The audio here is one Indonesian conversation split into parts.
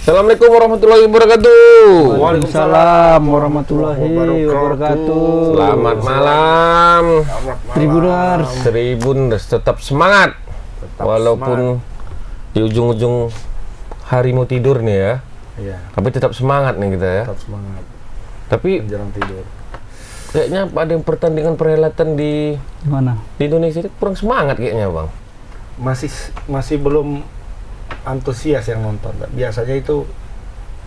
Assalamualaikum warahmatullahi wabarakatuh. Waalaikumsalam warahmatullahi wabarakatuh. Selamat malam. Tribuners. Tribuners tetap semangat. Walaupun di ujung-ujung hari mau tidur nih ya. Iya. Tapi tetap semangat nih kita ya. Tetap semangat. Tapi Menjelang tidur. kayaknya ada yang pertandingan perhelatan di Mana? Indonesia itu kurang semangat kayaknya, Bang. Masih belum antusias yang nonton. Biasanya itu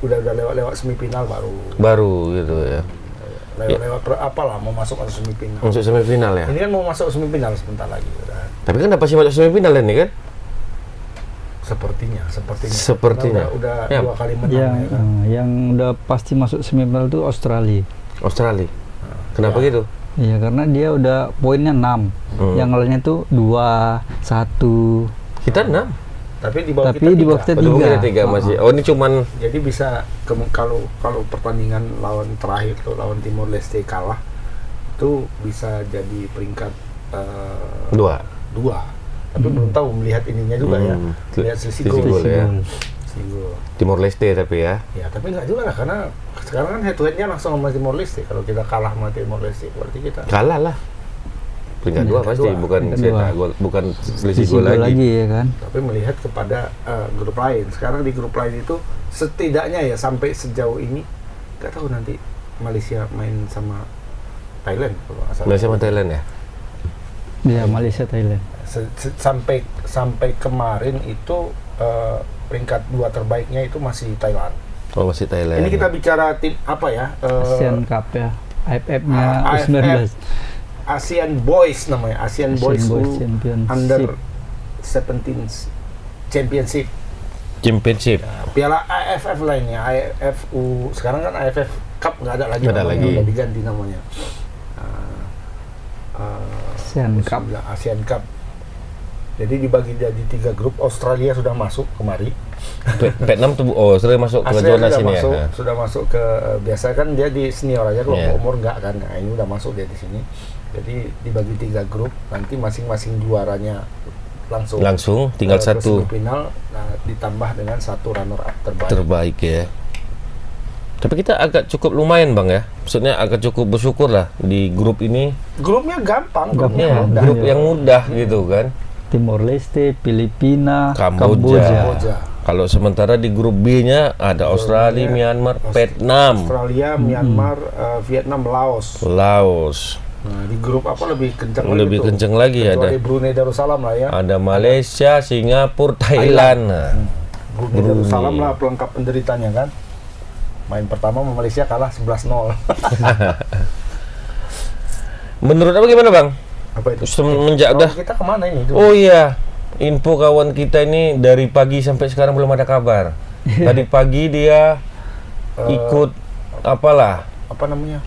udah lewat semifinal Baru gitu ya. lewat apalah mau masuk ke semifinal. Masuk semifinal ya. Ini kan mau masuk semifinal sebentar lagi udah. Tapi kan pasti masuk semifinal ini kan? Sepertinya. Sepertinya. Karena udah Ya. 2 kali menang Yang ya kan. yang udah pasti masuk semifinal itu Australia. Australia. Kenapa Ya. gitu? Iya, karena dia udah poinnya 6. Yang lainnya tuh 2, 1. Kita 6. Tapi di bawah Tapi kita di bawah 3. kita Oh, di bawah kita 3 3. masih. Oh, ini cuman Jadi bisa kalau pertandingan lawan terakhir tuh lawan Timor Leste kalah itu bisa jadi peringkat 2. 2. Tapi belum tahu melihat ininya juga ya. Lihat selisih Selisih gol gol ya. Selisih gol. Timor Leste tapi ya. Ya, tapi nggak juga lah karena sekarang kan head to head-nya langsung sama Timor Leste. Kalau kita kalah sama Timor Leste berarti kita Kalah lah. Peringkat 2 pasti, dua. bukan Peringkat cetak dua. gol, bukan selisih Sisi gol gol lagi. lagi ya kan. tapi melihat kepada grup lain. Sekarang di grup lain itu setidaknya ya sampai sejauh ini nggak tahu nanti Malaysia main sama Thailand kalau nggak salah. Malaysia sama Thailand ya. Iya, Malaysia Thailand. Sampai kemarin itu peringkat 2 terbaiknya itu masih Thailand. Oh, masih Thailand. Ini kita bicara tim apa ya? Asian Cup ya. AFF-nya AFF. U19. ASEAN Boys namanya. ASEAN Boys Championship. Under 17 Championship. Championship. Piala AFF lainnya, AFF sekarang kan AFF Cup nggak ada lagi. Nggak ada namanya, lagi. udah diganti namanya. ASEAN Cup. ASEAN Cup. Jadi dibagi jadi 3 grup. Australia sudah masuk kemari. Vietnam tuh sudah masuk ke zona Australia sini ya. sudah masuk ke biasa kan dia di senior aja kalau Yeah. umur nggak kan. Nah, ini udah masuk dia di sini. Jadi dibagi 3 grup. Nanti masing-masing juaranya langsung Tinggal ke satu semifinal. Nah, ditambah dengan 1 runner up terbaik. terbaik ya. Tapi kita agak cukup lumayan, Bang ya. Maksudnya agak cukup bersyukur lah di grup ini. Grupnya gampang, Ya, mudah. grup yang mudah gitu kan. Timor Leste, Filipina, Kamboja. Kamboja. Kalau sementara di grup B-nya ada Australia, Myanmar, Vietnam, Australia, Myanmar, Vietnam, Laos. Laos. Nah, di grup apa lebih kencang Lebih tuh? kenceng lagi Kecuali ada. Brunei Darussalam lah ya. Ada Malaysia, Singapura, Thailand. Nah, Brunei Darussalam lah pelengkap penderitanya kan. Main pertama sama Malaysia kalah 11-0. menurut apa gimana, Bang? Apa itu? Semenjak udah. Kita kemana ini? Oh iya, info kawan kita ini dari pagi sampai sekarang belum ada kabar. Tadi pagi dia ikut apalah? Apa namanya?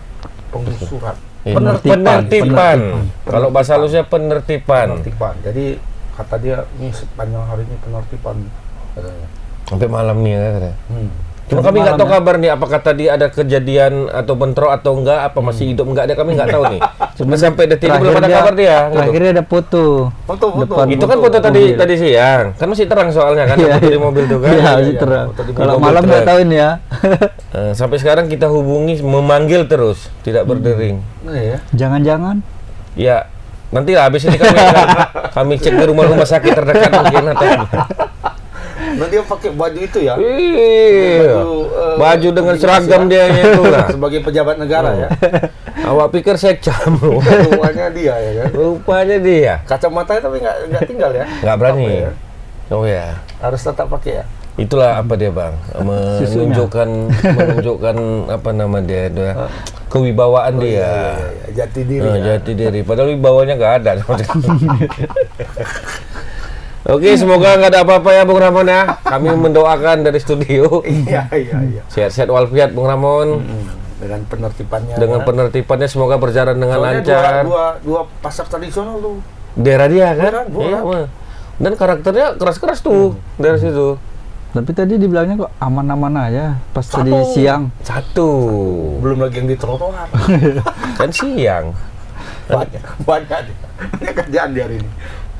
Penggusuran. Penertiban. Kalau bahasa halusnya penertiban. Penertiban. Jadi kata dia ini sepanjang hari ini penertiban katanya. Sampai malam nih ya katanya. Cuma Sampai kami nggak tahu malam ya? kabar nih apakah tadi ada kejadian atau bentrok atau enggak, apa masih hidup enggak, dia kami nggak tahu nih. Cuma sampai detik ini belum ada kabar dia. Gitu. Terakhirnya ada foto. Foto. Depan Itu kan foto tadi siang. Kan masih terang soalnya kan Iya, foto di mobil tuh kan. Iya, Iya, masih iya. terang. Foto di Kalau mobil malam nggak terang. tahu ini ya. Sampai sekarang kita hubungi memanggil terus, tidak berdering. Nah, ya. Jangan-jangan Ya, nanti lah habis ini kami cek di rumah sakit terdekat mungkin atau Nah, dia pakai baju itu ya. Iya. Baju dengan seragam dia itu lah. Sebagai pejabat negara ya. Awak pikir sekcam loh. Rupanya dia ya kan. Rupanya dia. Kacamatanya tapi nggak tinggal ya. Nggak berani. Apa ya? Oh ya. Harus tetap pakai ya. Itulah apa dia, Bang, menunjukkan apa nama dia, kewibawaan dia. Iya. Jati diri ya. Jati diri. Padahal wibawanya nggak ada. Oke, semoga nggak ada apa-apa ya, Bung Ramon ya. Kami mendoakan dari studio. Iya. Sehat-sehat walafiat, Bung Ramon. Dengan penertibannya. Dengan kan. penertibannya semoga berjalan dengan Soalnya lancar. dua pasar tradisional tuh. Daerah dia kan? Bukan. Iya, Bang. Dan karakternya keras-keras tuh dari situ. Tapi tadi dibilangnya kok aman-aman aja pas Satu. tadi siang. Satu. Belum lagi yang di trotoar. Kan siang. Banyak dia. Ini kerjaan dia hari ini.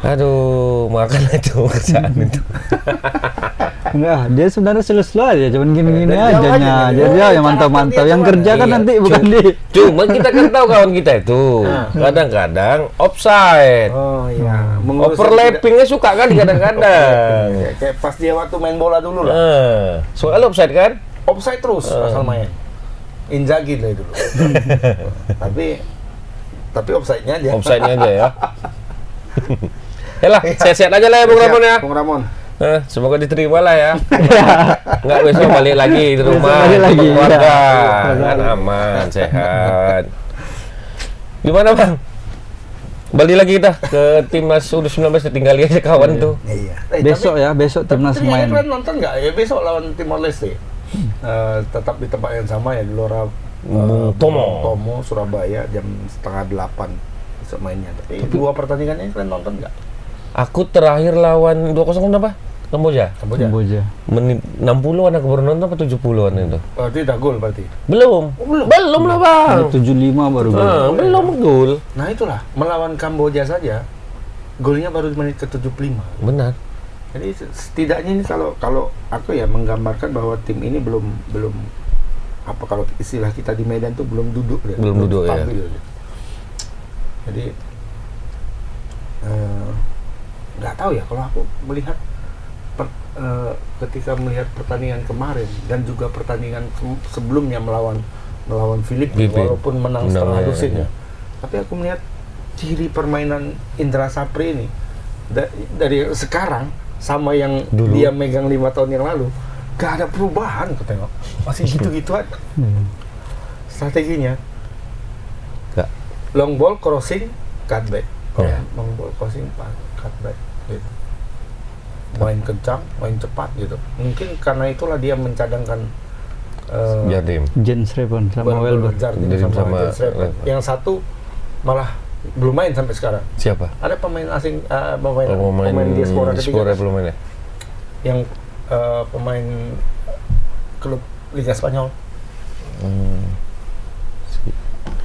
Aduh, makan itu kerjaan itu. Enggak, dia sebenarnya slow-slow aja, cuman gini-gini Dari aja jauh aja nya. nih. Jadi Oh, dia yang karakter mantau-mantau, dia yang cuman. kerja kan Iya. nanti bukan di. Cuma kita kan tahu kawan kita itu kadang-kadang offside. Oh iya, Overlappingnya suka kan kadang-kadang. Kayak pas dia waktu main bola dulu lah. Soalnya offside kan? Offside terus asal main. Inzaghi lah dulu. tapi offside-nya aja. Offside-nya aja ya. Yalah, sehat-sehat aja lah ya Bung Ramon ya. Bung Ramon. Semoga diterima lah ya. Enggak besok balik lagi di rumah, balik lagi, ketemu keluarga, iya. kan aman, sehat. Gimana Bang? Balik lagi kita ke timnas U19, tinggal aja kawan tuh. Iya. Besok ya, besok timnas main. Kalian nonton nggak ya besok lawan Timor Leste? Tetap di tempat yang sama ya, di Gelora Tomo, Surabaya jam 7:30 besok mainnya. Tapi dua pertandingannya kalian nonton nggak? Aku terakhir lawan 2-0 apa? Kamboja. Kamboja. Menit 60-an aku baru nonton apa 70-an itu? Berarti udah gol berarti. Belum. Belum lah Bang. 75 baru gol. Belum gol. Nah itulah, melawan Kamboja saja golnya baru di menit ke-75. Benar. Jadi setidaknya ini kalau aku ya menggambarkan bahwa tim ini belum apa kalau istilah kita di Medan tuh belum duduk ya. Belum duduk, ya. stabil, gitu. Jadi nggak tahu ya kalau aku melihat ketika melihat pertandingan kemarin dan juga pertandingan sebelumnya melawan Filipina walaupun menang setengah lusin ya. Tapi aku melihat ciri permainan Indra Sapri ini dari sekarang sama yang dulu dia megang 5 tahun yang lalu, gak ada perubahan aku tengok. Masih gitu-gitu aja. Strateginya Gak. long ball crossing cutback. Ya. Long ball crossing cutback gitu. Main kencang, main cepat gitu. Mungkin karena itulah dia mencadangkan Jardim. Jens Reven sama Welber. Jardim Jardim sama Jens Reven. Reven. Yang satu malah belum main sampai sekarang. Siapa? Ada pemain asing, Pemain diaspora diaspora ketiga belum main ya? yang pemain klub Liga Spanyol.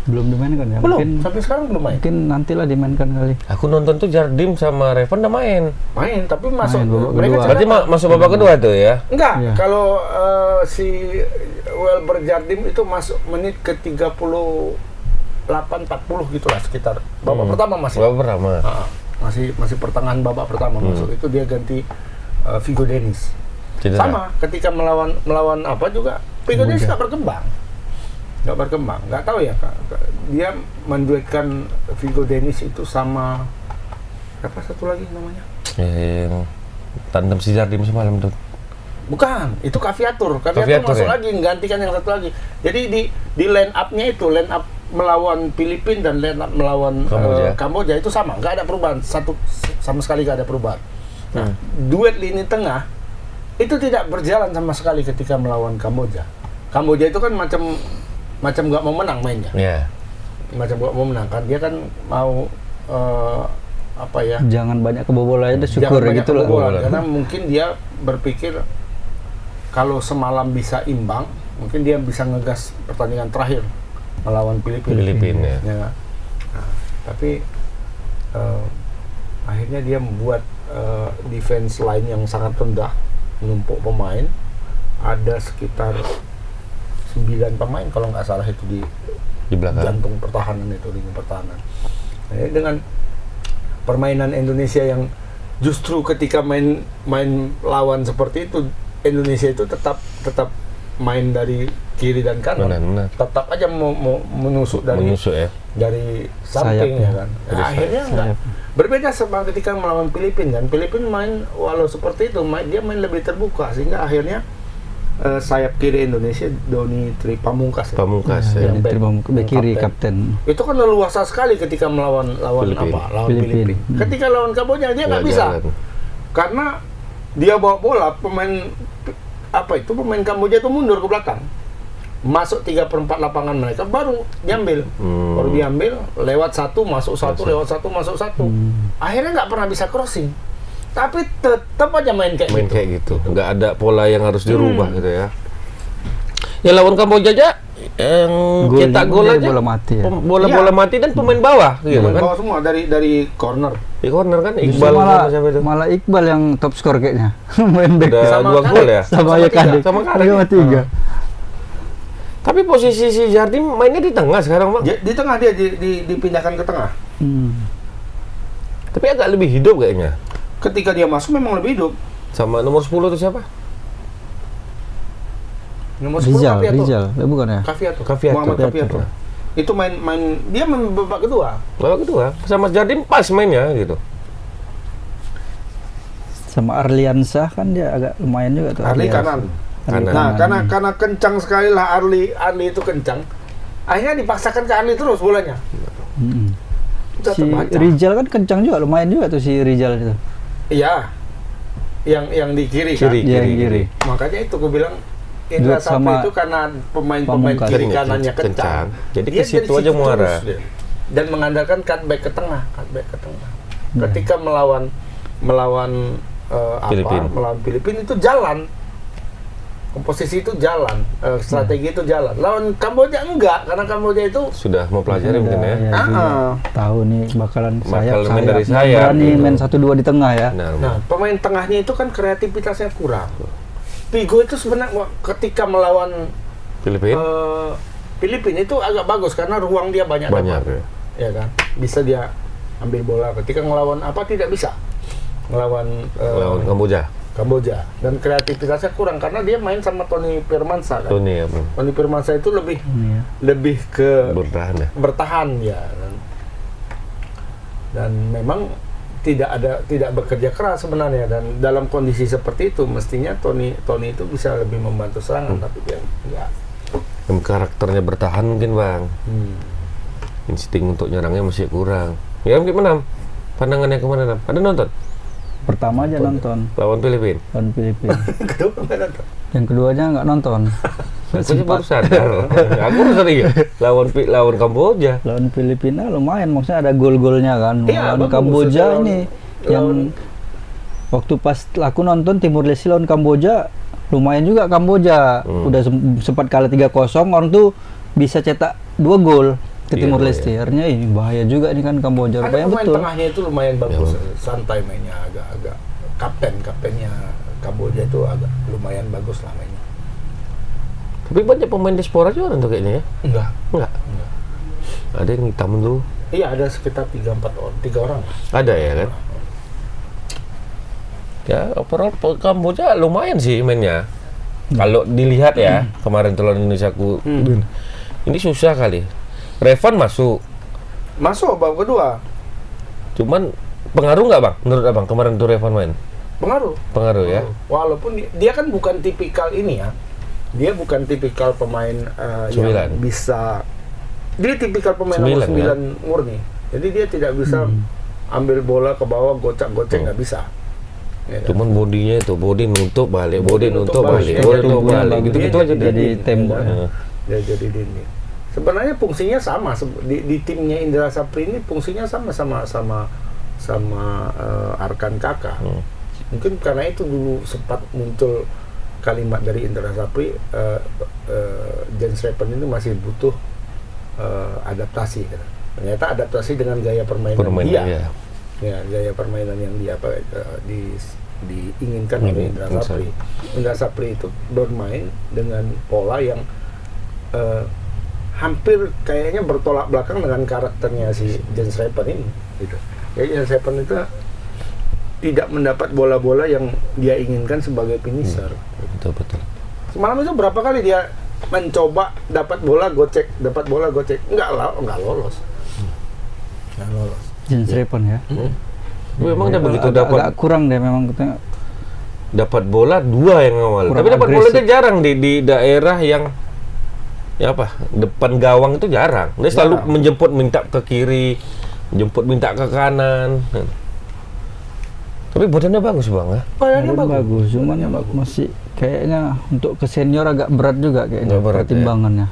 Belum dimainkan ya? Belum, Mungkin, sampai sekarang belum main. mungkin nantilah dimainkan kali. Aku nonton tuh Jardim sama Revan udah main. Main, tapi masuk babak mereka kedua. Berarti masuk babak kedua tuh ya? enggak, Iya. kalau si Welber Jardim itu masuk menit ke 38-40 gitulah sekitar. Babak pertama masih. Babak pertama. Masih pertengahan babak pertama masuk. Itu dia ganti Vigo Dennis. Cedera. Sama ketika melawan apa juga Vigo Dennis nggak berkembang. Nggak tahu ya Kak. Dia menduetkan Vigo Dennis itu sama apa satu lagi namanya? Yang tandem si Jardim semalam tuh. Bukan, itu Kaviatur Kaviatur masuk ya? lagi, menggantikan yang satu lagi. Jadi di line up-nya itu, line up melawan Filipina dan line up melawan Kamboja itu sama, nggak ada perubahan, sama sekali nggak ada perubahan. Nah, duet lini tengah itu tidak berjalan sama sekali ketika melawan Kamboja. Kamboja itu kan macam nggak mau menang mainnya, Iya. macam nggak mau menang kan, dia kan mau apa ya? Jangan banyak kebobolan aja, syukur Jangan banyak gitu lah. kebobolan, karena mungkin dia berpikir kalau semalam bisa imbang, mungkin dia bisa ngegas pertandingan terakhir melawan Filipina. Ya. Nah, tapi akhirnya dia membuat defense line yang sangat rendah, menumpuk pemain, ada sekitar 9 pemain kalau nggak salah itu di belakang. jantung pertahanan itu, lini pertahanan. Nah, dengan permainan Indonesia yang justru ketika main lawan seperti itu, Indonesia itu tetap main dari kiri dan kanan, Benar. tetap aja mau menusuk ya. dari samping ya kan. Nah, akhirnya enggak. Berbeda sama ketika melawan Filipina kan. Filipina main walau seperti itu, dia main lebih terbuka sehingga akhirnya sayap kiri Indonesia Doni Tri Pamungkas. Pamungkas ya. Yang Bek kiri kapten. Itu kan leluasa sekali ketika melawan Filipina. Ketika lawan Kamboja dia nggak bisa. jalan. Karena dia bawa bola, pemain Kamboja itu mundur ke belakang, masuk 3/4 lapangan mereka, baru diambil, lewat satu masuk satu, lewat satu masuk satu. Akhirnya nggak pernah bisa crossing, tapi tetap aja main kayak gitu. Nggak ada pola yang harus dirubah gitu ya. Ya lawan Kamboja aja yang Golnya cetak pun gol dari aja bola mati ya? bola mati dan pemain bawah gitu Pemain kan. bawah semua dari corner. Di corner kan Justru Iqbal malah, sama siapa itu? malah Iqbal yang top skor kayaknya. Main back. Udah Sama 2 gol ya. Sama ya tiga. Kadek. Sama Kadek. Sama 3. Tapi posisi si Jardim mainnya di tengah sekarang, Bang. Di tengah dia dipindahkan ke tengah. Tapi agak lebih hidup kayaknya. Ketika dia masuk memang lebih hidup. Sama nomor 10 itu siapa? Nomor 10 Cafiato. Rizal. Bukan ya? Cafiato. Muhammad Cafiato. Cafiato. Itu main dia main babak kedua. Babak kedua sama Jardim pas mainnya gitu. Sama Arliansah kan dia agak lumayan juga tuh. Arli Arliansah. kanan. Kanan. Nah, karena kencang sekali lah Arli itu kencang. Akhirnya dipaksakan ke Arli terus bolanya. Udah Si terbaca. Rizal kan kencang juga, lumayan juga tuh si Rizal itu. Iya. Yang di kiri kan. Kiri. Iya, yang kiri. Makanya itu gue bilang Indra Duet sama Sapri itu karena pemain-pemain Pamungkas. kiri kanannya kencang. Kencang. Jadi Dia ke situ dari aja muara. terus dia. Dan mengandalkan cutback ke tengah. Ketika melawan Filipina. melawan Filipina itu jalan. Komposisi itu jalan, strategi itu jalan. Lawan Kamboja enggak, karena Kamboja itu Sudah mau pelajari mungkin ya. Tahu nih bakalan sayap main dari sayap, berani gitu. main 1-2 di tengah ya. Benar. nah, pemain tengahnya itu kan kreativitasnya kurang. Pigo itu sebenarnya ketika melawan Filipina Filipina itu agak bagus karena ruang dia banyak banyak dapat. ya. Ya kan? Bisa dia ambil bola. Ketika ngelawan apa tidak bisa. Ngelawan Lawan Kamboja. Dan kreativitasnya kurang karena dia main sama Tony Firmansyah kan. Tony ya, Bang. Tony Firmansyah itu lebih Iya. lebih ke Bertahan ya. bertahan ya. Dan memang tidak bekerja keras sebenarnya, dan dalam kondisi seperti itu mestinya Tony itu bisa lebih membantu serangan, tapi dia enggak. Yang karakternya bertahan mungkin, Bang. Insting untuk nyerangnya masih kurang. Ya gimana? Pandangannya kemana, Nam? Ada nonton? Pertama aja nonton Lawan Filipina. lawan Filipina. Kedua mana tuh? Yang keduanya nggak nonton. Aku sih baru sadar. Aku sering ya. Lawan Kamboja. Lawan Filipina lumayan, maksudnya ada gol-golnya kan. Iya, Lawan bagus. Kamboja Lawan- ini lawan- yang waktu pas aku nonton Timur Leste lawan Kamboja, lumayan juga Kamboja. Udah sempat kalah 3-0, orang tuh bisa cetak 2 gol ke Iya, Timur iya. Leste. Artinya ini bahaya juga nih kan Kamboja. Ada Rupanya pemain betul. tengahnya itu lumayan bagus, santai mainnya, agak kaptennya Kamboja itu agak lumayan bagus lah mainnya. Tapi banyak pemain diaspora juga tuh kayaknya ya. Enggak. Ada yang hitam dulu. Iya, ada sekitar 3 orang. Ada ya kan? Ya, overall Kamboja lumayan sih mainnya. Kalau dilihat ya, kemarin tuh lawan Indonesia ini susah kali. Revan masuk. Masuk babak kedua. Cuman pengaruh nggak, Bang? Menurut Abang kemarin tuh Revan main? Pengaruh ya. Walaupun dia kan bukan tipikal ini ya. Dia bukan tipikal pemain yang Sembilan. bisa. Dia tipikal pemain Sembilan, nomor 9 murni. Jadi dia tidak bisa ambil bola ke bawah gocek-gocek, nggak bisa. Ya, kan? Cuman bodinya itu, bodi nutup balik, bodi nutup balik. balik, bodi nutup Tubuhnya balik, bagus. gitu-gitu Dia aja jadi dia. tembok. Dia jadi dinding. Sebenarnya fungsinya sama di timnya Indra Sapri ini, fungsinya sama Arkan Kakak. Mungkin karena itu dulu sempat muncul kalimat dari Indra Sapri, Jens Repen ini masih butuh adaptasi. Ternyata adaptasi dengan gaya permainan dia. ya. Ya, gaya permainan yang dia diinginkan oleh Indra Sapri. Indra Sapri itu bermain dengan pola yang hampir kayaknya bertolak belakang dengan karakternya si Jens Repen ini. Gitu. Jadi Jens Repen itu tidak mendapat bola-bola yang dia inginkan sebagai finisher. Betul. Semalam itu berapa kali dia mencoba dapat bola gocek, enggak lolos. Enggak lolos. Jens Repen ya. Memang dia begitu agak dapat kurang deh memang katanya. dapat bola 2 yang awal. Kurang Tapi dapat bola agresif. itu jarang di daerah yang ya apa? Depan gawang itu jarang. Dia selalu Jarang. menjemput minta ke kiri, menjemput minta ke kanan. Tapi badannya bagus, Bang. Ya? Badannya Bagus, cuman masih kayaknya untuk ke senior agak berat juga kayaknya Agak berat, ya. pertimbangannya.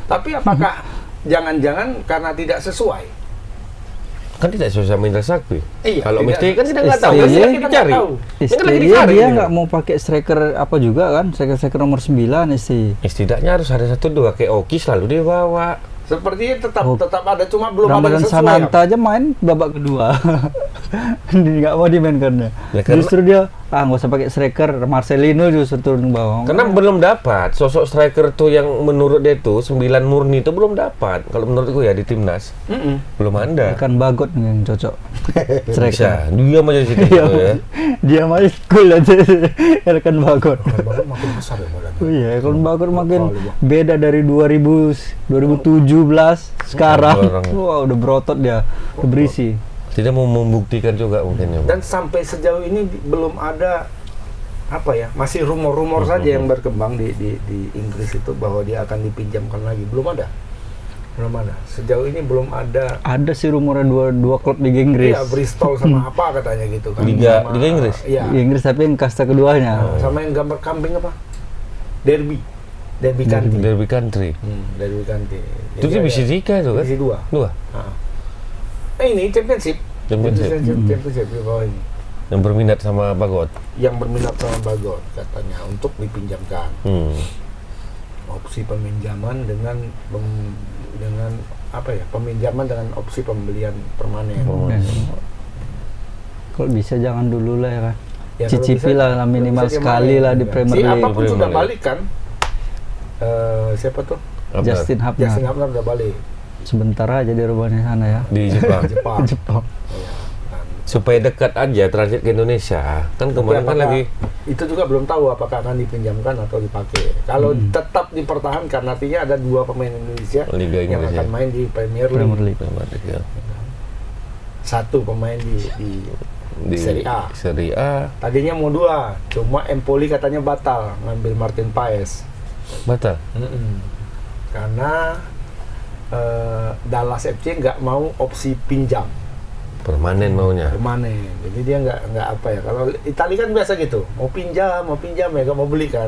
Tapi apakah jangan-jangan karena tidak sesuai? Kan tidak susah main Sakti. Iya, Kalau tidak. Misti kan kita nggak tahu, STY kan lagi kita dicari. nggak tahu. Ini kan lagi Istri dicari. dia ini. nggak mau pakai striker apa juga kan, striker nomor 9 istri. Setidaknya harus ada 1-2 kayak Oki selalu dia bawa. Sepertinya tetap Oh. tetap ada, cuma belum ada Ramadan yang sesuai. Sananta aja main babak kedua. Nggak mau dimainkannya. Ya, karena- Justru dia nggak usah pakai striker, Marcelino justru turun ke bawah. Karena belum dapat sosok striker tuh yang menurut dia tuh 9 murni itu belum dapat. Kalau menurutku ya di timnas Mm-mm. belum ada. Kan Bagot yang cocok. Bisa. Dia aja sih Iya, gitu ya. dia main cool aja. Kan Bagot. Baru makin besar ya badannya. Oh iya, kalau Bagot makin Oh, iya. beda dari 2017 sekarang. Sekarang. Wah, udah berotot dia, udah berisi. Tidak mau membuktikan juga mungkin ya. Dan sampai sejauh ini belum ada apa ya, masih rumor-rumor saja yang berkembang di Inggris itu bahwa dia akan dipinjamkan lagi. Belum ada. Sejauh ini belum ada. Ada sih rumornya dua klub Liga Inggris. Iya, Bristol sama apa katanya gitu kan. Liga Sama- Inggris? Iya. Liga Inggris tapi yang kasta keduanya. Sama yang gambar kambing apa? Derby County. Derby Country. Derby County. Itu Jadi divisi ada 3 itu kan? divisi 2. Dua. Ini championship. Championship. Championship di bawah ini. Yang berminat sama Bagot. Yang berminat sama Bagot katanya untuk dipinjamkan. Opsi peminjaman dengan apa ya? Peminjaman dengan opsi pembelian permanen. Kalau bisa jangan dulu lah ya kan. Ya, kalau Cicipi bisa- lah minimal bisa dia sekali main, lah di ya. Premier Si League. apapun Premier sudah League. balik kan? Siapa tuh? Justin Justin Hapner Hapner udah balik. sebentar aja di rumahnya sana ya. Di Jepang. Jepang. Jepang. Iya, kan. Supaya dekat aja transit ke Indonesia. Kan kemarin kan Tapi lagi apakah- itu juga belum tahu apakah akan dipinjamkan atau dipakai. Kalau tetap dipertahankan, artinya ada 2 pemain Indonesia Liga yang Inggris akan ya. main di Premier Premier League. League. ya. 1 pemain di Di Serie A. Serie A Tadinya mau 2, cuma Empoli katanya batal ngambil Martin Paes. batal. Karena Dallas FC nggak mau opsi pinjam Permanen maunya. permanen. Jadi dia nggak apa ya. Kalau Italia kan biasa gitu, mau pinjam ya nggak mau beli kan.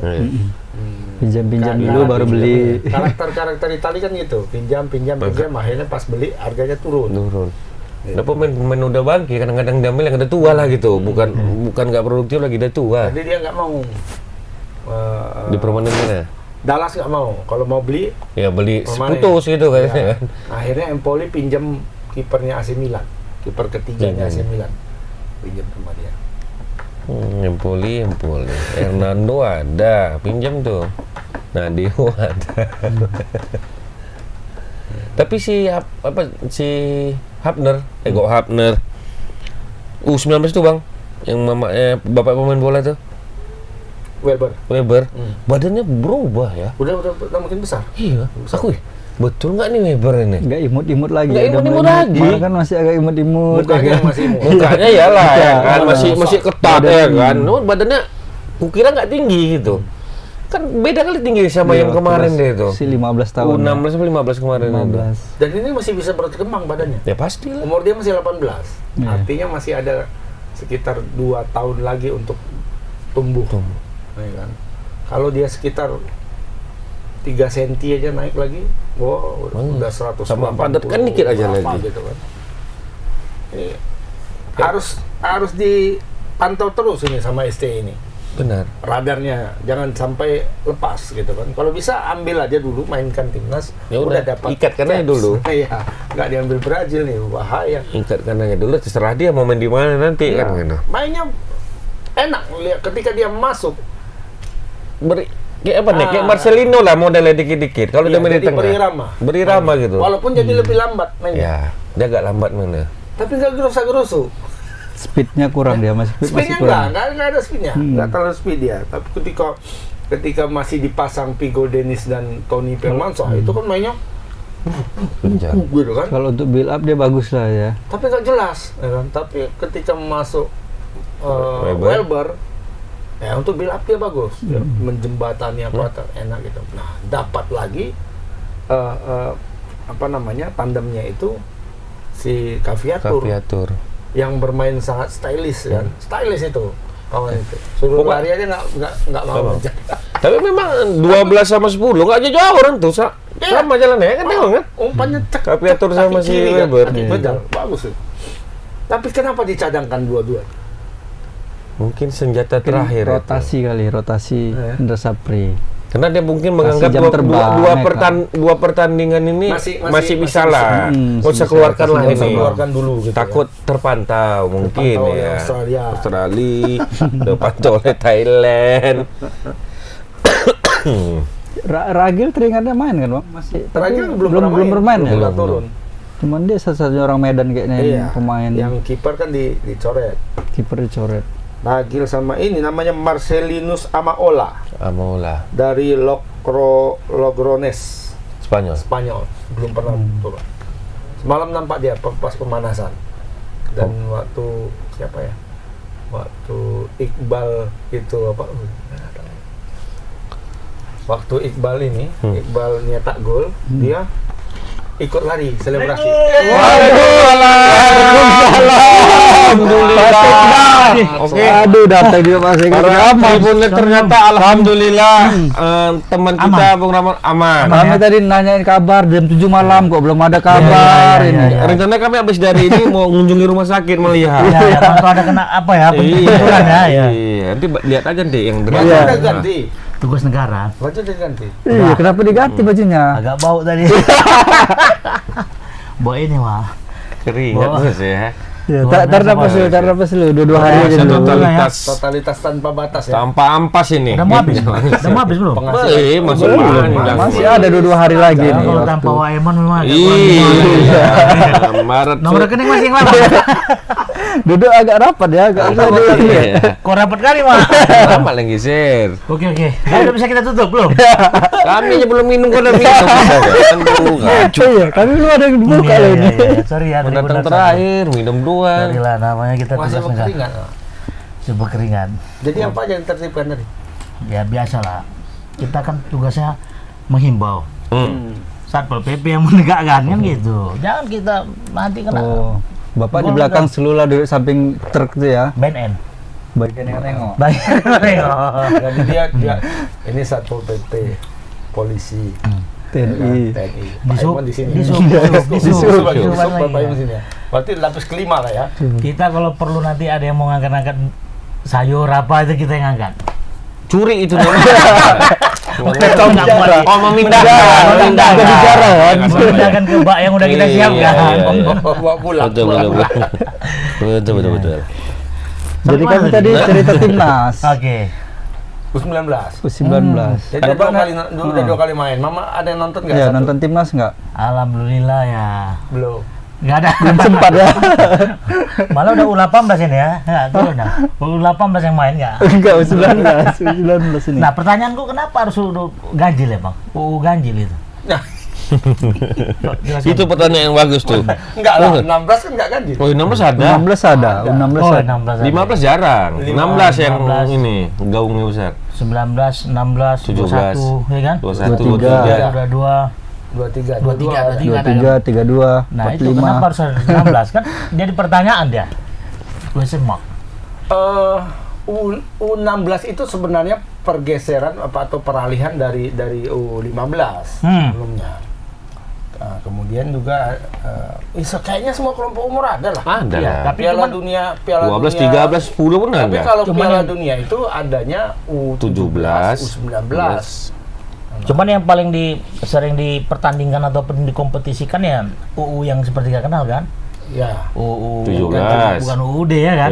Pinjam-pinjam Kan, dulu baru beli. Karakter Italia kan gitu, pinjam, akhirnya pas beli harganya turun. Turun. Ada pemain udah bangkit, kadang-kadang diambil yang udah tua lah gitu. Bukan nggak produktif lagi, udah tua. Jadi dia nggak mau. Di permanennya. Dallas nggak mau. Kalau mau beli, Ya beli permanen. putus gitu kayaknya Ya. kan. Akhirnya Empoli pinjam kipernya AC Milan, kiper ketiganya AC Milan, pinjam sama dia. Empoli. Hernando ada, pinjam tuh. Nadio ada. Tapi si Hapner, kok Hapner. U19 tuh Bang, yang bapak pemain bola tuh, Weber. Badannya berubah ya. Udah makin besar. Iya, aku betul nggak nih Weber ini? Nggak imut-imut lagi. Nggak Udah imut-imut mulai- lagi. Malah kan masih agak imut-imut. Mukanya ya kan? masih imut. Mukanya ya lah ya kan, Iya. masih ketat ya kan. Oh, badannya kukira nggak tinggi gitu. Kan beda kali tinggi sama Iya, yang kemarin terus deh itu. Si 15 tahun. 16 sampai 15 kemarin itu. 15. Dan ini masih bisa berkembang badannya. Ya pasti lah. Umur dia masih 18. Iya. Artinya masih ada sekitar 2 tahun lagi untuk tumbuh. Ya kan? Kalau dia sekitar 3 senti aja naik lagi, wow, udah 100 Sama padat kan dikit aja lagi. gitu kan. Ini harus dipantau terus ini sama ST ini. Benar. Radarnya jangan sampai lepas gitu kan. Kalau bisa ambil aja dulu, mainkan timnas. Ya udah, dapat ikatkan aja caps. dulu. Iya, nggak diambil Brazil nih, bahaya. Ingkat kanannya dulu, terserah dia mau main di mana nanti kan gitu. Mainnya enak lihat ketika dia masuk. Kayak apa nih? Kayak Marcelino lah modelnya dikit-dikit. Kalau dia Iya, main di jadi tengah. berirama. Berirama gitu. Walaupun jadi lebih lambat mainnya. Ya, dia agak lambat mainnya. Tapi nggak gerusa-gerusu. Speednya kurang dia, masih Speednya kurang. nggak ada speednya. Nggak terlalu speed dia. Tapi ketika masih dipasang Figo Dennis dan Tony Permanso, itu kan mainnya Kencang. gitu kan. Kalau untuk build up dia bagus lah ya. Tapi nggak jelas, ya kan? Tapi ketika masuk Weber. Weber, ya untuk build up dia bagus, ya, menjembatani apa enak gitu. Nah, dapat lagi apa namanya tandemnya itu si Caviatur Caviatur. yang bermain sangat stylish kan, stylish itu kawan itu. Suruh Pokok- lari aja nggak mau. Tapi memang 12 sama 10 nggak aja jauh orang tuh. Iya. Sama jalannya kan tengok kan? Umpannya cek. Caviatur cek sama kaki si kiri kan, Weber. kaki Iya. begal, bagus itu. Tapi kenapa dicadangkan dua-dua? Mungkin senjata Mungkin terakhir itu. rotasi Indra Sapri. Karena dia mungkin Kasih menganggap jam terbang, dua pertandingan ini masih bisa lah. Nggak usah keluarkan lah kasih jam ini. Keluarkan dulu gitu. Takut terpantau mungkin Terpantau oleh ya. Australia. terpantau oleh Thailand. Ragil teringatnya main kan, Bang? Masih. Ragil belum bermain ya. Belum turun. Cuman dia satu-satunya orang Medan kayaknya yang Iya. pemain. Yang kiper kan dicoret. Kiper dicoret. Ragil sama ini namanya Marcelinus Amaola Amola, dari Logrones, Spanyol. Spanyol. Belum pernah turun. Semalam nampak dia pas pemanasan. Dan waktu siapa ya? Waktu Iqbal itu apa? Waktu Iqbal ini, Iqbal nyetak gol, dia ikut lari selebrasi. Alhamdulillah. Oke. Aduh, datang juga Mas Eko. Para tribunet ternyata alhamdulillah teman kita Bung Rahman aman. Kami tadi nanyain kabar jam 7 malam kok belum ada kabar ini. Rencananya kami habis dari ini mau mengunjungi rumah sakit melihat. Ya, kalau ada kena apa ya, benturan ya. Iya, nanti lihat aja deh yang Baju Iya. udah ganti. Tugas negara. Baju udah ganti. Iya, kenapa diganti bajunya? Agak bau tadi. Bau ini mah. keringat Wah. terus ya. Ya, tar napas dulu, dua hari aja dulu. Totalitas tanpa batas ya. Tanpa ampas ini. Udah mau habis. Udah mau habis belum? Masih panjang. Masih ada dua hari lagi Ya, nih. kalau waktu. tanpa Waeman memang agak Iya. Maret. Nomor rekening masih yang lama. Duduk agak rapat ya, agak Iya. Kok rapat kali mah. Lama lagi sir. Oke. Udah bisa kita tutup belum? Kami aja belum minum, kok udah minum. Kan dulu ngaco. Iya, kami belum ada yang buka loh ini. Sorry ya. Pendatang terakhir minum duluan. Sorry lah, namanya kita Masih tugas negara. keringat. Sebuah keringan. Jadi apa aja yang tertibkan tadi? Ya biasa lah. Kita kan tugasnya menghimbau. Satpol PP yang menegakkan kan gitu. Jangan kita nanti kena Oh, Bapak di belakang selula duduk samping truk itu ya. BNN. Bagian yang nengok. Baik. Jadi dia ini Satpol PP, polisi, TNI. TNI. Pak Disub, Iman di sini. disub, Disub lagi. Bapak Iman di sini ya. Berarti lapis kelima lah ya. Kita kalau perlu nanti ada yang mau ngangkat-ngangkat sayur apa itu kita yang ngangkat. Curi itu namanya. Nggak boleh. Oh, memindahkan. Bicara kan. Memindahkan ke bak yang udah kita Iya, siapkan. iya. Bawa pulang. Betul. Jadi Sampai kami mana tadi tadi? cerita timnas Oke. U19. U19. Jadi udah dua kali main. Mama ada yang nonton nggak? Ya, satu? nonton timnas nggak? Alhamdulillah ya. Belum. Nggak ada. Belum sempat ya. Malah udah U18 ini ya. Nggak, turun dah. U18 yang main nggak? Enggak, U19 ini. Nah pertanyaanku kenapa harus ganjil ya bang? UU ganjil itu. Nah, Jelaskan. Itu pertanyaan yang bagus tuh. enggak lah. 16 kan enggak ganti. Oh, 16 ada. 16 ada, U16 Oh ada. 16 ada. 15 jarang. 16 yang 16. ini gaungnya besar. 19, 16, 17, 21 ya kan? 21, 23. 23. 23 23, 32, Nah 45. itu kenapa harus ada 16 kan? Jadi pertanyaan dia. Question mark. U16 itu sebenarnya pergeseran atau peralihan dari U15 sebelumnya. Nah, kemudian juga kayaknya semua kelompok umur ada lah. Ada Iya, lah. tapi Piala Dunia 12, Dunia, 13, 10 pun Tapi ada. kalau Cuman Piala yang- Dunia itu adanya U17, 17, U19. Cuman yang paling sering dipertandingkan ataupun dikompetisikan ya UU yang seperti kita kenal kan? Ya. UU 17. bukan UUD ya kan?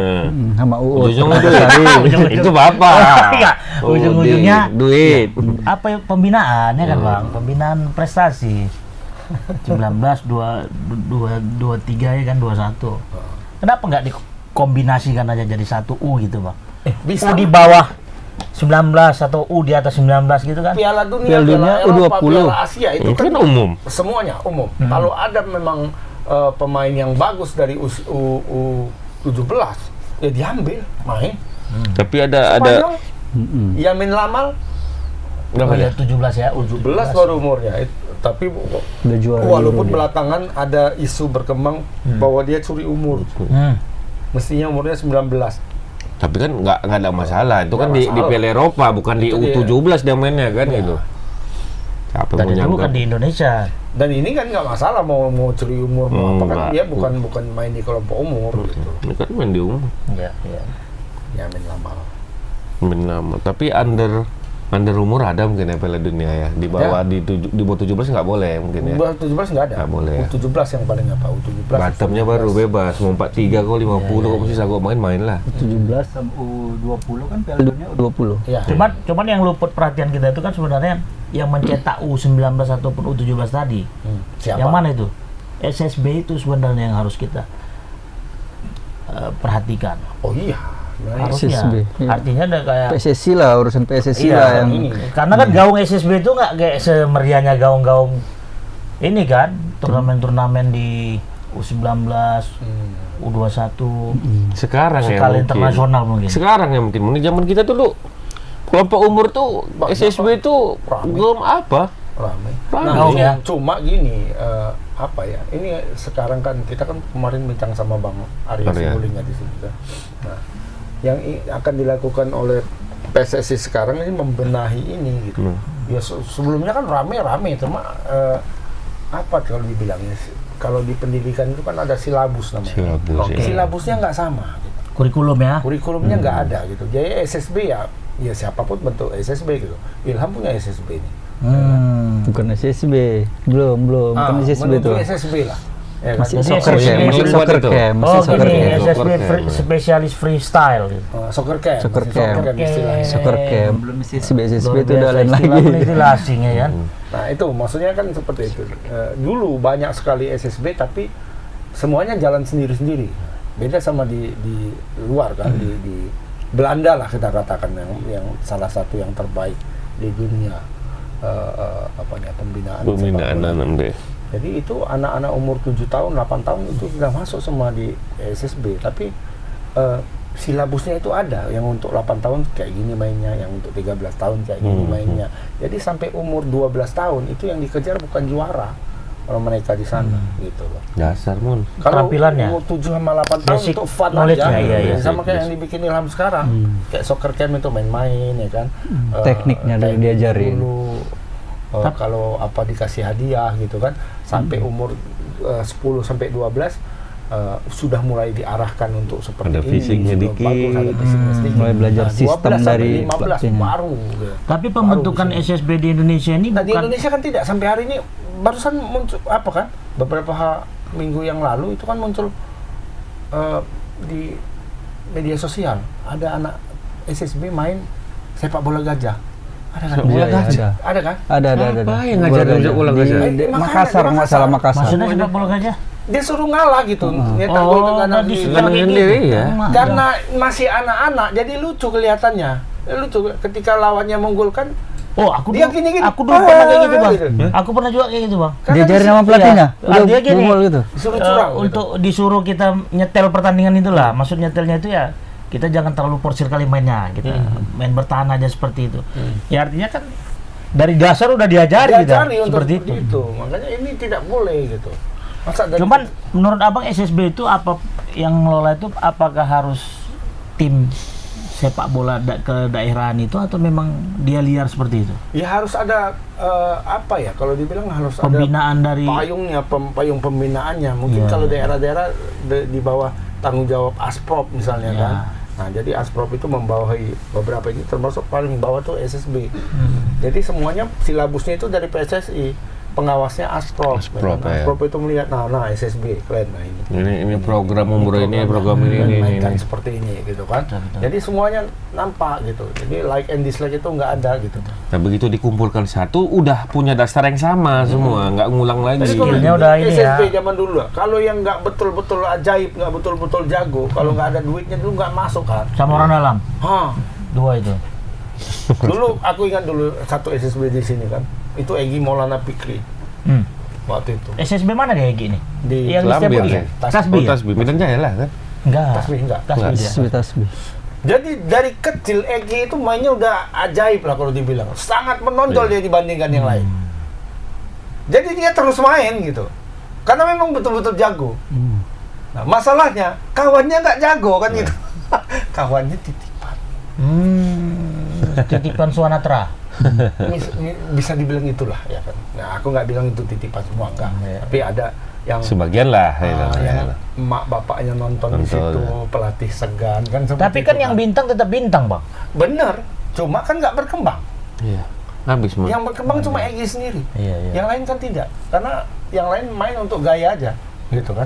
Sama UU. Ujung-ujungnya Ujung-ujung. itu bapak. Enggak, ujung-ujungnya duit. apa ya, pembinaan ya kan bang? Pembinaan prestasi 19, 23 ya kan 21. Kenapa nggak dikombinasikan aja jadi satu U gitu bang? Bisa. U di bawah 19 atau U di atas 19 gitu kan? Piala Dunia, Piala Dunia Eropa, U20. Piala Asia itu Itu kan umum. semuanya umum. Kalau ada memang pemain yang bagus dari U17 ya diambil main. Tapi ada Spanyol, Yamin Lamal berapa Oh ya ya? 17 ya, 17 baru umurnya. Tapi Udah juara walaupun Euro dia. belakangan ada isu berkembang bahwa dia curi umur. Mestinya umurnya 19. Tapi kan nggak ada masalah. Itu kan Nggak di masalah. Piala Eropa, bukan di Itu dia. U17 dia mainnya kan gitu. Siapa Dan mau itu bukan nyangka? di Indonesia. Dan ini kan nggak masalah mau curi umur mau apa kan Enggak. dia bukan main di kelompok umur gitu. Ini kan main di umum, Iya, iya. Ya main lama. main lama. Tapi under umur ada mungkin ya Piala Dunia ya. Di bawah di bawah 17 nggak boleh mungkin ya. U17 nggak ada. Nggak boleh ya. U17 yang paling apa? U17. Batamnya baru bebas, mau 43 kok 50 kok mesti sagok main lah. 17 sama U20 kan Piala Dunia U20. Ya. Cuman yang luput perhatian kita itu kan sebenarnya yang mencetak U19 ataupun U17 tadi. Siapa? Yang mana itu? SSB itu sebenarnya yang harus kita perhatikan. Oh iya. Nah, Harusnya. SSB, iya. Artinya ada kayak PSSI lah, urusan PSSI Iya, lah yang ini. karena kan gaung SSB itu nggak kayak semeriahnya gaung-gaung ini kan turnamen-turnamen di U19, U21, Sekarang ya skala mungkin. internasional mungkin. Sekarang ya mungkin. Zaman kita dulu kelompok umur tuh Banyak, SSB tuh Rame. belum apa. ramai. Ramai. Nah, Oh, ya. cuma gini, apa ya? Ini sekarang kan kita kan kemarin bincang sama Bang Arya Arya. Sinulinga di sini kan. Nah, yang akan dilakukan oleh PSSI sekarang ini membenahi ini gitu. Ya sebelumnya kan rame-rame cuma apa kalau dibilangnya kalau di pendidikan itu kan ada silabus namanya. Silabus, ya. Silabusnya nggak sama. Gitu. Kurikulum ya. Kurikulumnya nggak ada gitu. Jadi SSB ya siapapun bentuk SSB gitu. Ilham punya SSB nih. bukan SSB. Belum, bukan SSB menuju itu. SSB lah. Ya, kan? Masih Jadi soccer SSB camp, masih itu. soccer camp, masih Oh soccer gini, camp. SSB Soccer camp. spesialis freestyle gitu. Soccer camp. Soccer masih camp. istilahnya. Soccer camp, belum SSB Luar itu udah biasa, lain istilah lagi. pun istilah asing ya kan. Nah itu maksudnya kan seperti itu. Dulu banyak sekali SSB tapi semuanya jalan sendiri-sendiri. Beda sama di luar kan di Belanda lah kita katakan yang salah satu yang terbaik di dunia pembinaan sepak Pembinaan bola. anak deh. Jadi itu anak-anak umur 7 tahun, 8 tahun itu sudah masuk semua di SSB. Tapi silabusnya itu ada, yang untuk 8 tahun kayak gini mainnya, yang untuk 13 tahun kayak gini mainnya. Jadi sampai umur 12 tahun itu yang dikejar bukan juara kalau mereka di sana gitu loh. Dasar mun. Kalau Keterampilannya. umur 7 sama 8 tahun Basic itu fun knowledge-nya, aja. iya, iya. Sama kayak yang dibikin Ilham sekarang. Kayak soccer camp itu main-main ya kan. Tekniknya dari teknik diajarin. dulu. Kalau apa dikasih hadiah gitu kan sampai umur 10 sampai 12 sudah mulai diarahkan untuk seperti Ada ini. fisiknya sudah dikit. bagus, ada fisiknya sedikit. Mulai belajar 12 sistem sampai dari 15 pelatihnya. baru. Gitu. Tapi pembentukan Baru di sini. SSB di Indonesia ini Nah di bukan Indonesia kan tidak sampai hari ini barusan muncul apa kan beberapa minggu yang lalu itu kan muncul di media sosial ada anak SSB main sepak bola gajah ada kan? Sepak bola Iya, iya, gajah? Ada kan? Ada. Apa yang ngajarin sepak bola gajah? Di Di Makassar, Makassar. nggak salah Makassar. maksudnya sepak bola gajah? Dia suruh ngalah gitu nyetak gol Oh, dengan tadi di- sudah kayak sendiri gitu. ya. karena masih anak-anak jadi lucu kelihatannya lucu ketika lawannya menggolkan Oh, aku Dia dulu, gini-gini. aku dulu pernah kayak gitu, Bang. Gitu. Aku pernah juga kayak gitu, Bang. Diajarin sama pelatihnya. Iya. Dia gini, bobol gitu. disuruh curang gitu. untuk disuruh kita nyetel pertandingan itulah. Maksud nyetelnya itu ya kita jangan terlalu porsir kali mainnya, kita main bertahan aja seperti itu. Ya artinya kan dari dasar udah diajari kita diajari untuk seperti seperti itu. Makanya ini tidak boleh gitu. Masa dari Cuman menurut Abang SSB itu apa yang ngelola itu apakah harus tim sepak bola ke daerahan itu atau memang dia liar seperti itu? ya harus ada apa ya kalau dibilang harus Pembinaan ada dari payungnya payung pembinaannya mungkin Iya. kalau daerah-daerah di bawah tanggung jawab Asprop misalnya Iya. kan. Nah, jadi Asprop itu membawahi beberapa ini termasuk paling bawah tuh SSB. Jadi semuanya silabusnya itu dari PSSI. Pengawasnya Asprop. Asprop, ya. Asprop itu melihat nah SSB keren nah ini. Ini program umur ini, program dan ini. mainkan seperti ini gitu kan. Betul. Jadi semuanya nampak gitu. Jadi like and dislike itu nggak ada gitu. Nah begitu dikumpulkan satu, udah punya dasar yang sama semua, nggak ngulang lagi. Jadi kalau Skillnya udah ini SSB ya. zaman dulu lah. Kalau yang nggak betul-betul ajaib, nggak betul-betul jago, kalau nggak ada duitnya dulu nggak masuk kan. sama orang dalam Hah. dua itu. Dulu aku ingat dulu satu SSB di sini kan. Itu Egy Maulana Fikri waktu itu. SSB mana dia gini? Di Yang Kelambir, disebut ya? Tasbih. Oh, Tasbih, Medan Jaya lah kan? Enggak. Tasbih enggak. Tasbih dia. Tasbih. Jadi dari kecil Egy itu mainnya udah ajaib lah kalau dibilang. Sangat menonjol dia dibandingkan yang lain. Jadi dia terus main gitu. Karena memang betul-betul jago. Nah, masalahnya kawannya nggak jago kan gitu. Kawannya titipan. Titipan Suanatra. Ini bisa dibilang itulah ya kan. Nah, aku nggak bilang itu titipan semua enggak, tapi ada yang Sebagian lah. yang emak bapaknya nonton di situ, pelatih segan kan. Tapi kan yang bintang tetap bintang, Bang. bener, cuma kan nggak berkembang. Iya. Habis mah. Yang berkembang cuma Egy sendiri. Iya. Yang lain kan tidak, karena yang lain main untuk gaya aja, gitu kan.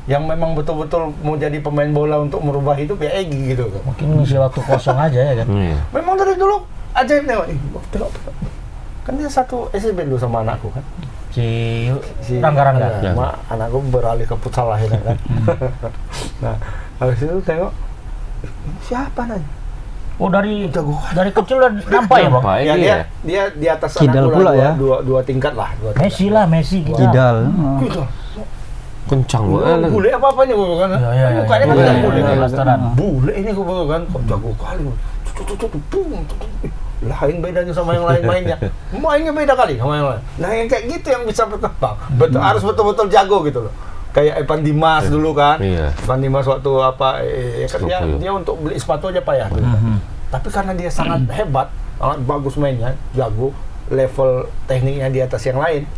Yang memang betul-betul mau jadi pemain bola untuk merubah hidup ya Egy gitu kan. Mungkin ngisi waktu kosong aja ya kan. Iya. Memang dari dulu ajaib nih, tengok. Kan dia satu SMP dulu sama anakku kan. Si Rangga-Rangga. Ya, mak, anakku beralih ke futsal akhirnya kan. Nah, habis itu tengok siapa nanya? Oh, dari Jago. kecil udah nampak ya, Bang? Nampak. Ya, Iya. dia di atas Kidal anakku pula lah, ya. dua tingkat lah. Dua tingkat. Messi gitu. Kidal. Gitu. Kencang Oh, banget. bule apa-apanya gue kan. Iya. Mukanya kan Bule, kayak bule iya, kan. restoran. Bule ini gue kan, kok jago kali. Lain bedanya sama yang lain mainnya. Mainnya beda kali sama yang lain. Nah, yang kayak gitu yang bisa berkembang. Harus betul-betul jago gitu loh. Kayak Evan Dimas dulu kan. Iya. Evan Dimas waktu apa kan dia untuk beli sepatu aja payah dulu kan. Tapi karena dia sangat hebat, sangat bagus mainnya, jago, level tekniknya di atas yang lain.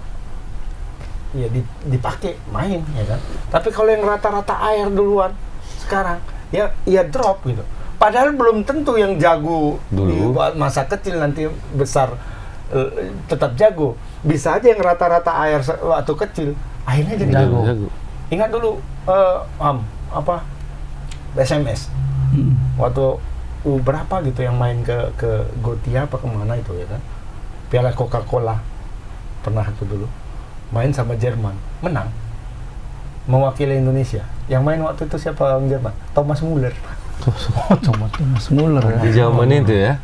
Ya dipakai main ya kan. Tapi kalau yang rata-rata air duluan sekarang ya drop gitu. Padahal belum tentu yang jago di masa kecil nanti besar tetap jago. Bisa aja yang rata-rata air waktu kecil akhirnya jadi jago. Ingat dulu SMS. Waktu berapa gitu yang main ke Gotia apa kemana itu ya kan. Piala Coca-Cola pernah itu dulu. Main sama Jerman, menang, mewakili Indonesia. Yang main waktu itu siapa orang Jerman? Thomas Muller. Thomas Muller ya. Di zaman itu ya.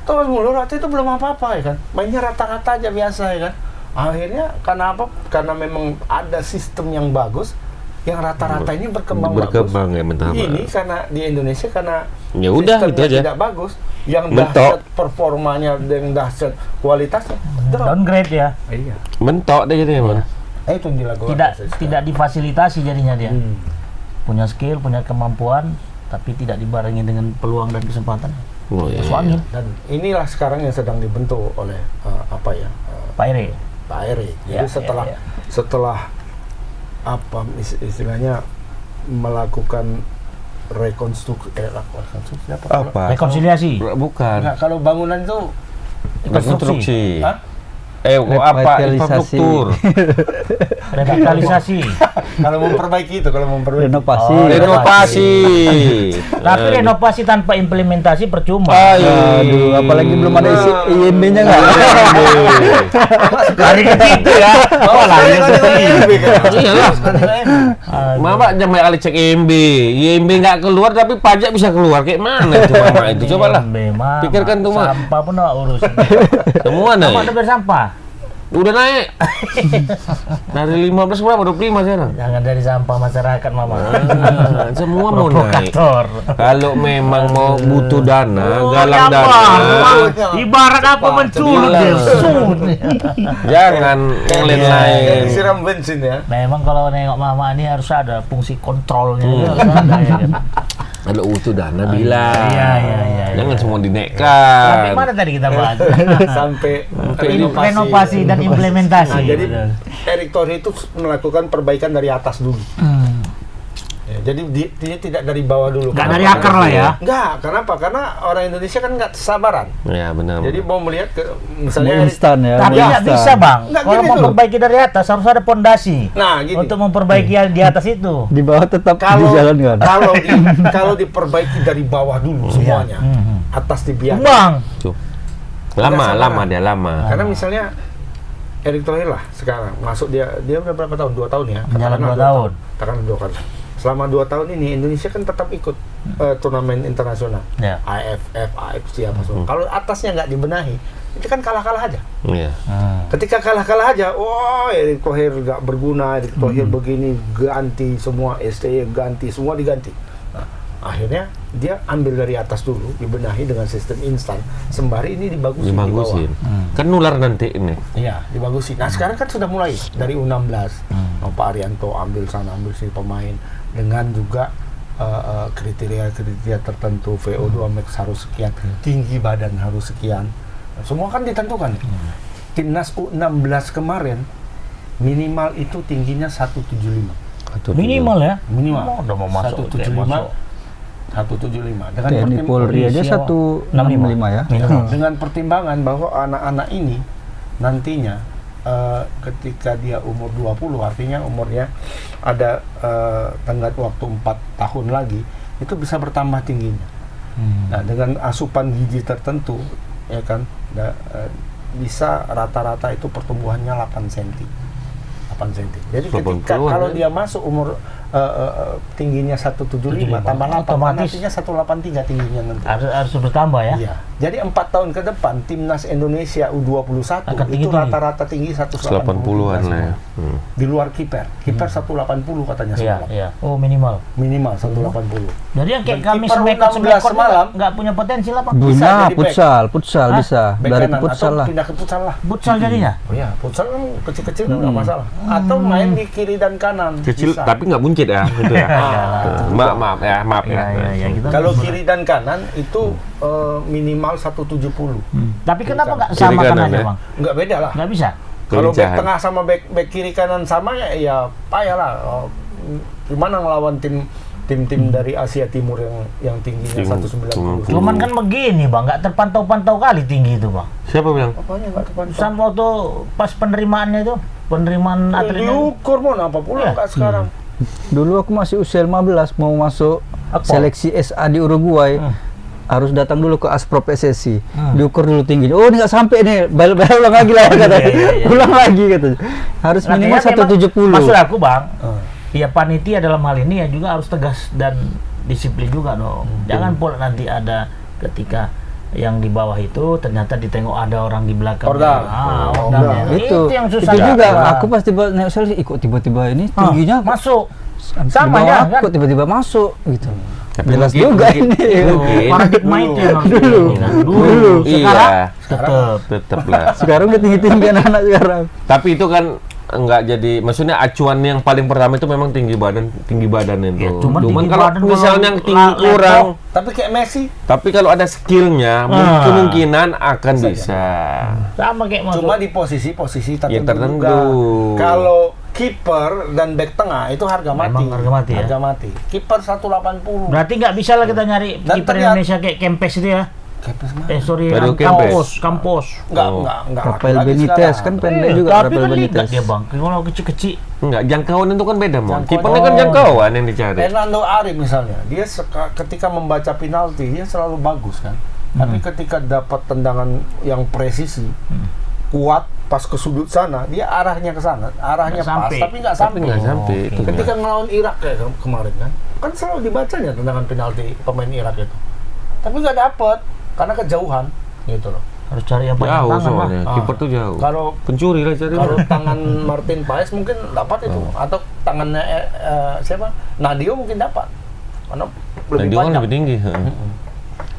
Thomas Muller waktu itu belum apa-apa ya kan, mainnya rata-rata aja biasa ya kan. Akhirnya karena apa? Karena memang ada sistem yang bagus, yang rata-rata ini berkembang bagus. Ya, bentar. Ini karena di Indonesia karena Ya udah sistemnya itu aja. tidak bagus, yang Mentok. dahsyat performanya dan dahsyat kualitasnya drop. Downgrade ya. Iya. Mentok deh jadinya, Man. Itu yang dilakukan. Tidak difasilitasi jadinya dia. Punya skill, punya kemampuan, tapi tidak dibarengi dengan peluang dan kesempatan. Oh, iya. Masuk angin. Dan inilah sekarang yang sedang dibentuk oleh Pak Ere. Pak Eri. Ya, Jadi ya. setelah apa istilahnya melakukan rekonstruksi apa? Rekonsiliasi. Bukan. Nah, kalau bangunan itu Rekonstruksi. Hah? Apa Revitalisasi. infrastruktur? Revitalisasi. kalau memperbaiki Renovasi. Renovasi. Tapi renovasi tanpa implementasi percuma. Aduh, apalagi belum ada isi IMB-nya nggak? Lari ke situ ya. Oh, lari ke situ. Iyalah. Mama jangan kali cek IMB. IMB nggak keluar tapi pajak bisa keluar. Kayak mana itu Mama itu? Cobalah. Pikirkan tuh, Mak. Sampah pun nggak urus. Semua Mama naik. udah bersampah. Udah naik. Dari 15 berapa? 25 sekarang. Jangan dari sampah masyarakat, Mama. Semua mau naik. Provokator. Kalau memang mau butuh dana, galang apa? dana. Ibarat apa menculut dia. Jangan yang lain-lain. siram bensin ya. Memang kalau nengok Mama ini harus ada fungsi kontrolnya. Harus ada, ya kan? Kalau butuh dana bilang. Iya. Jangan semua Sampai dinaikkan. mana tadi kita bahas? Sampai Renovasi dan implementasi. Nah, jadi Erick Thohir itu melakukan perbaikan dari atas dulu. Ya, jadi dia tidak dari bawah dulu. Nggak Kenapa? dari akar lah ya. Enggak, kenapa? Karena orang Indonesia kan nggak sabaran. Ya benar. Jadi mau melihat Mau misalnya instan ya. Tapi mau nggak instan. bisa, Bang. Nggak Kalau gini mau dulu. memperbaiki dari atas harus ada pondasi. Nah, gini. Untuk memperbaiki di atas itu. Di bawah tetap kalau dijalankan. kalau diperbaiki dari bawah dulu semuanya, atas dibiarkan. Bang. Tuh. Lama dia lama. Karena misalnya Erick Thohir lah sekarang masuk dia udah berapa tahun? 2 tahun ya. Jalan Katakanlah 2 tahun. Katakan 2 tahun. Selama 2 tahun ini Indonesia kan tetap ikut turnamen internasional. Ya. AFF, AFC apa semua. Kalau atasnya nggak dibenahi, itu kan kalah-kalah aja. Iya. Ketika kalah-kalah aja, wah Erick Thohir nggak berguna, Erick Thohir begini, ganti semua, STY ganti, semua diganti. Nah, akhirnya dia ambil dari atas dulu, dibenahi dengan sistem instan, sembari ini dibagusin. Dibagusin. Di bawah. Kan nular nanti ini. Iya, dibagusin. Nah sekarang kan sudah mulai dari U16, Pak Arianto ambil sana, ambil sini pemain, dengan juga kriteria tertentu, VO2 max harus sekian, tinggi badan harus sekian, semua kan ditentukan. Timnas U16 kemarin minimal itu tingginya 175. Minimal ya? Minimal. Oh, udah mau masuk. 175. Dengan TNI Polri aja 165 ya. Dengan pertimbangan bahwa anak-anak ini nantinya ketika dia umur 20, artinya umurnya ada tenggat waktu 4 tahun lagi, itu bisa bertambah tingginya. Nah, dengan asupan gizi tertentu, ya kan, bisa rata-rata itu pertumbuhannya 8 cm. Jadi ketika kalau dia masuk umur tingginya 175 tambah 8 artinya 183 tingginya nanti. Harus bertambah ya? Iya. Jadi 4 tahun ke depan timnas Indonesia U21 itu rata-rata tinggi 180-an lah ya. Di luar kiper 180 katanya semalam. Iya. Oh, minimal 180. Jadi yang kayak kami semekot semalam nggak punya potensi lah, Pak. Bisa futsal bisa. Dari futsal lah. Pindah ke futsal lah. Futsal jadinya? Oh iya, futsal kan kecil-kecil nggak masalah. Atau main di kiri dan kanan. Kecil bisa. tapi nggak buncit ya, gitu ya. Maaf ya. Kalau kiri dan kanan itu minimal 170. Tapi kenapa nggak samakan aja, ya? Bang? Nggak beda lah. Nggak bisa? Kalau back Kelincahan. tengah sama back kiri kanan sama ya payah lah. Gimana ngelawan tim dari Asia Timur yang tingginya 190. Cuman kan begini, Bang, nggak terpantau-pantau kali tinggi itu, Bang. Siapa bilang? Apanya nggak terpantau? Sama waktu pas penerimaannya itu, penerimaan atletnya. Diukur mau apa pula nggak sekarang. Dulu aku masih usia 15 mau masuk Apa? seleksi SA di Uruguay. Harus datang dulu ke Asprop PSSI. Diukur dulu tingginya. Oh, ini nggak sampai nih. Balik ulang lagi lah katanya. Ulang lagi katanya. Harus minimal 170. Maksud aku, Bang, ya panitia dalam hal ini ya juga harus tegas dan disiplin juga dong. Jangan pula nanti ada ketika yang di bawah itu ternyata ditengok ada orang di belakang. Ordal. Ordal. Itu yang susah. Itu juga aku pasti naik seleksi ikut tiba-tiba ini tingginya masuk. di Sama bawah ya, aku, kan? tiba-tiba masuk gitu. Tapi Jelas mungkin- juga mungkin- ini. Paradigma itu yang harus Dulu. dilakukan. Dulu. Sekarang Iya, tetap lah. Sekarang udah tinggi-tinggi anak-anak sekarang. Tapi itu kan enggak jadi, maksudnya acuan yang paling pertama itu memang tinggi badan itu. Ya, cuman tinggi kalau badan misalnya yang tinggi kalau kurang, Tapi kayak Messi, tapi kalau ada skillnya, kemungkinan akan bisa. sama kayak masuk. cuma di posisi Ya, tertentu. juga. Kalau kiper dan back tengah itu harga mati. Memang harga mati ya? Harga mati. Kiper 180. Berarti nggak bisa lah kita nyari Dan kiper ternyata- Indonesia kayak Kempes itu ya. Kepes mah. Sorry, Baru Kampos. Enggak. Rafael lagi Benitez sekarang. kan pendek juga Tapi Rafael kan ligat Benitez. dia, Bang. Kalau kecil-kecil. Enggak, jangkauan itu kan beda, Mon. Jangkauan. Kipernya kan jangkauan yang dicari. Fernando Ari misalnya, dia ketika membaca penalti dia selalu bagus kan. Tapi ketika dapat tendangan yang presisi, kuat pas ke sudut sana, dia arahnya ke sana, arahnya Nggak pas, sampai. tapi nggak sampai. Nggak sampai. Oke. Itu Ketika ngelawan Irak kayak kemarin kan selalu dibacanya tendangan penalti pemain Irak itu, tapi nggak dapet karena kejauhan gitu loh. Harus cari yang paling Jauh tangan, Bang. soalnya, kiper tuh jauh. Kalau Pencuri lah cari. kalau tangan Martin Paes mungkin dapat itu, atau tangannya siapa? Nadio mungkin dapat, karena Dan lebih dia kan panjang. lebih tinggi.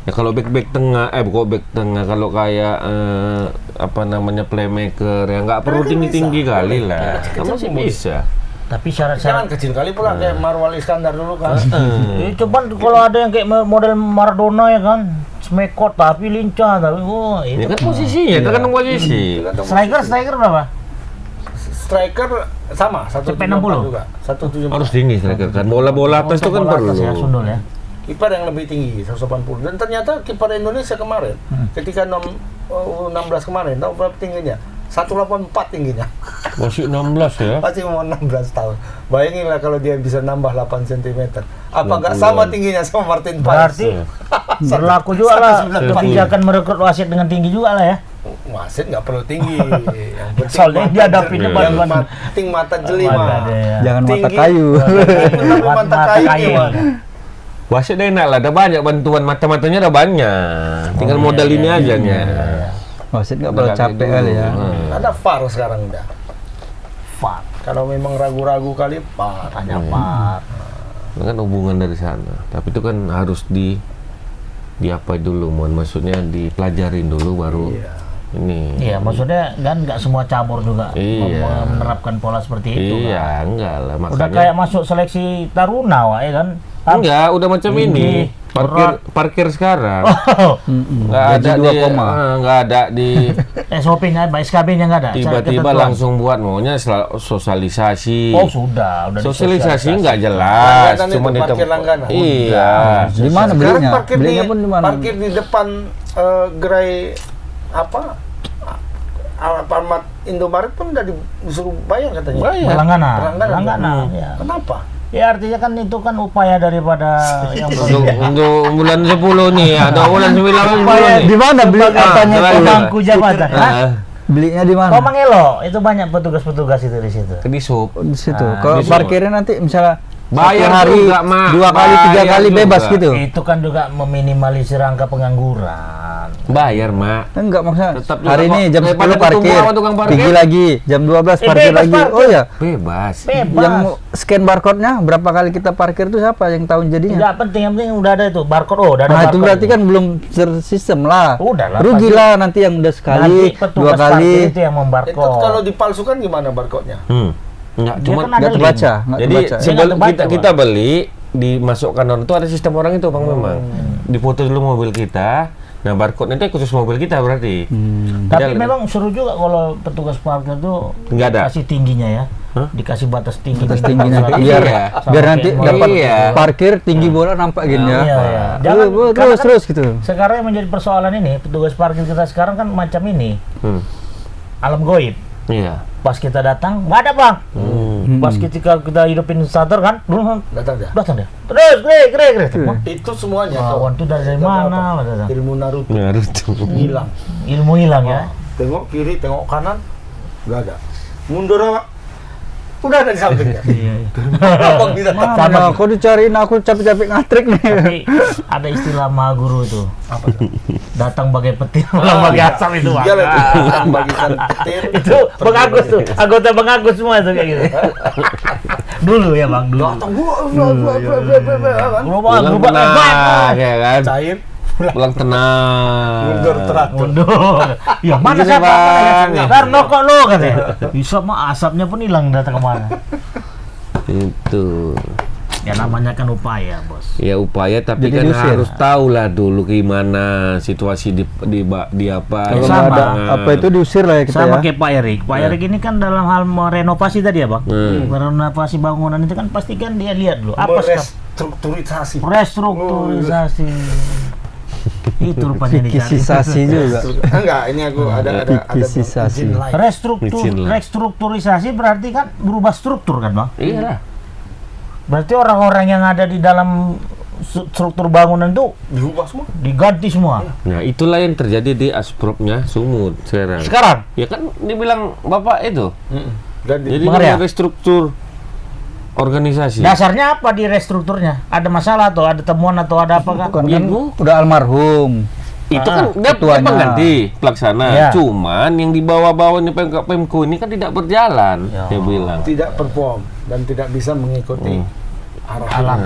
Ya kalau back tengah, bukan back tengah, kalau kayak apa namanya playmaker yang nggak perlu Mereka tinggi-tinggi bisa. kali Boleh. lah. Yang kecil-kecil Kamu sih boleh. bisa. Tapi Jangan syarat-syarat. kecil kali pula kayak Marwal Iskandar dulu kan. Cuman kalau ada yang kayak model Maradona ya kan, smekot tapi lincah tapi Ini itu. kan posisinya, tergantung posisi. Striker berapa? Striker sama 170 juga. 170. Harus tinggi striker kan. Bola-bola atas itu kan Bola perlu. atas ya, sundul ya. Kiper yang lebih tinggi 180. Dan ternyata kiper Indonesia kemarin ketika 16 kemarin tahu berapa tingginya? 184 tingginya. Masih 16 ya. Masih mau 16 tahun. Bayangin lah kalau dia bisa nambah 8 cm. Apa nggak sama tingginya sama Martin Paes? Berarti berlaku juga lah kebijakan merekrut wasit dengan tinggi juga lah ya. Wasit nggak perlu tinggi. Yang penting Soalnya mata dihadapi jeli- depan- yang penting mata jelima. Mata dia. Jangan mata Tinggi. kayu. Tapi mata kayu. Wasit udah enak lah, ada banyak bantuan, mata-matanya udah banyak. Tinggal modal ini aja nya. Wasit nggak perlu capek kali ya. Ada VAR sekarang udah. VAR, Kalau memang ragu-ragu kali VAR. tanya VAR. Itu kan hubungan dari sana. Tapi itu kan harus di apa dulu, Mon. Maksudnya dipelajarin dulu baru ini. Iya, maksudnya kan nggak semua cabur juga Iya. menerapkan pola seperti itu. Iya, enggak lah Udah makanya. kayak masuk seleksi Taruna, wah, ya kan? Enggak, udah macam ini. Parkir sekarang. Nggak ada Gaji 2 koma. nggak ada di SOP-nya, SKB-nya nggak ada. tiba-tiba Ketentuan. langsung buat maunya sosialisasi. Oh sudah Sosialisasi nggak jelas, Langganan cuma itu, di parkir langganan. Iya. Di mana Sekarang belinya? Belinya pun di mana? parkir di depan gerai apa? Alfamart Indomaret pun udah disuruh bayar katanya. Bayar. Langganan. Ya. Kenapa? Ya artinya kan itu kan upaya daripada yang Untuk bulan 10 nih atau bulan 9 nih. Di mana beli katanya? Sebagai Komang? pemangku jabatan. Hah? Belinya di mana? Komang Elo, itu banyak petugas-petugas itu di situ. Di sub. Di situ. Ah, Kalau di situ. parkirnya nanti misalnya Bayar satu hari juga, Mak. 2 kali 3 Bayar kali juga. bebas gitu. Itu kan juga meminimalisir angka pengangguran. Bayar, Mak. Enggak maksudnya Tetap juga hari kok. ini jam Daripada 10 parkir, ketemu sama tukang parkir. tinggi lagi, jam 12 parkir bebas lagi. parkir. Oh ya, Bebas. Bebas. yang scan barcode-nya berapa kali kita parkir itu siapa yang tahu jadinya? Tidak penting, yang penting udah ada itu barcode. Oh, udah ada Nah itu barcode. berarti kan belum tersistem lah. Udah lah, Rugi pasti. lah nanti yang udah sekali, Nanti petugas 2 parkir kali, itu yang membarcode. Itu kalau dipalsukan gimana barcode-nya? Enggak, Dia cuma kan ada nggak link. terbaca, nggak jadi terbaca. Dia sebelum nggak terbaca, kita beli dimasukkan orang itu ada sistem orang itu Bang memang. Difoto dulu mobil kita. Nah, barcode itu khusus mobil kita berarti. Tapi Jadi- memang seru juga kalau petugas parkir tuh Nggak ada. dikasih tingginya ya. Hah? Dikasih batas tinggi. Batas tingginya. Sampai biar Iya. biar nanti dapat Iya. parkir tinggi bola nampak gini ya. Iya, iya. Jangan, karena terus kan terus gitu. Sekarang yang menjadi persoalan ini, petugas parkir kita sekarang kan macam ini. Hmm. Alam goib. Iya. Pas kita datang, nggak ada bang. Pas ketika kita hidupin starter kan, belum Datang dia. datang dia. Terus, kre. Itu semuanya. Kawan tuh dari mana? Datang. Ilmu Naruto Naruto. hilang. Ilmu hilang ya. Tengok kiri, tengok kanan, nggak ada. Mundur, udah ada di sampingnya. Abang bisa. Mana kau dicariin aku capek-capek ngatrik nih. Tapi ada istilah maha guru itu. Datang bagai petir, pulang bagai asap itu bang. Dia lagi bagikan petir. Itu Bang Agus tuh, anggota Bang Agus semua itu kayak gitu. Dulu ya bang, dulu. Datang gua, Gerobak, Pulang gerobak, tenang, ya kan? cair, Pulang tenang. mundur teratur. mundur. Ya mana Gitu, siapa? Bang. Dar rokok lo katanya. Bisa mah asapnya pun hilang datang kemana. Itu. Ya namanya kan upaya bos. Ya upaya tapi Jadi kan diusir. harus tahu lah dulu gimana situasi di apa. Kalau Sama. nggak ada apa itu diusir lah ya kita Sama ya. kayak Pak Erik. Pak Erik ini kan dalam hal merenovasi tadi ya bang. Merenovasi bangunan itu kan pasti kan dia lihat dulu apa sekarang. Restrukturisasi. Restrukturisasi. Itu rupanya dicari. Kisisasi juga. Enggak, ini aku ada Fikisisasi. izin lain. Izin lah. Restrukturisasi berarti kan berubah struktur kan bang? Iya lah. Berarti orang-orang yang ada di dalam struktur bangunan itu Diubah semua. diganti semua. Nah, itulah yang terjadi di Aspropnya Sumut sekarang. Sekarang Ya kan dibilang Bapak itu. Dan Jadi Bener ya? ada restruktur organisasi. dasarnya apa di restrukturnya? Ada masalah atau ada temuan atau ada apa kan? Bukan kan Ibu. udah almarhum. Itu kan dia ketuanya. pengganti pelaksana. Iya. Cuman yang dibawa-bawa ini Pemko ini kan tidak berjalan. Ya. Dia bilang. tidak perform dan tidak bisa mengikuti arahan. Alam.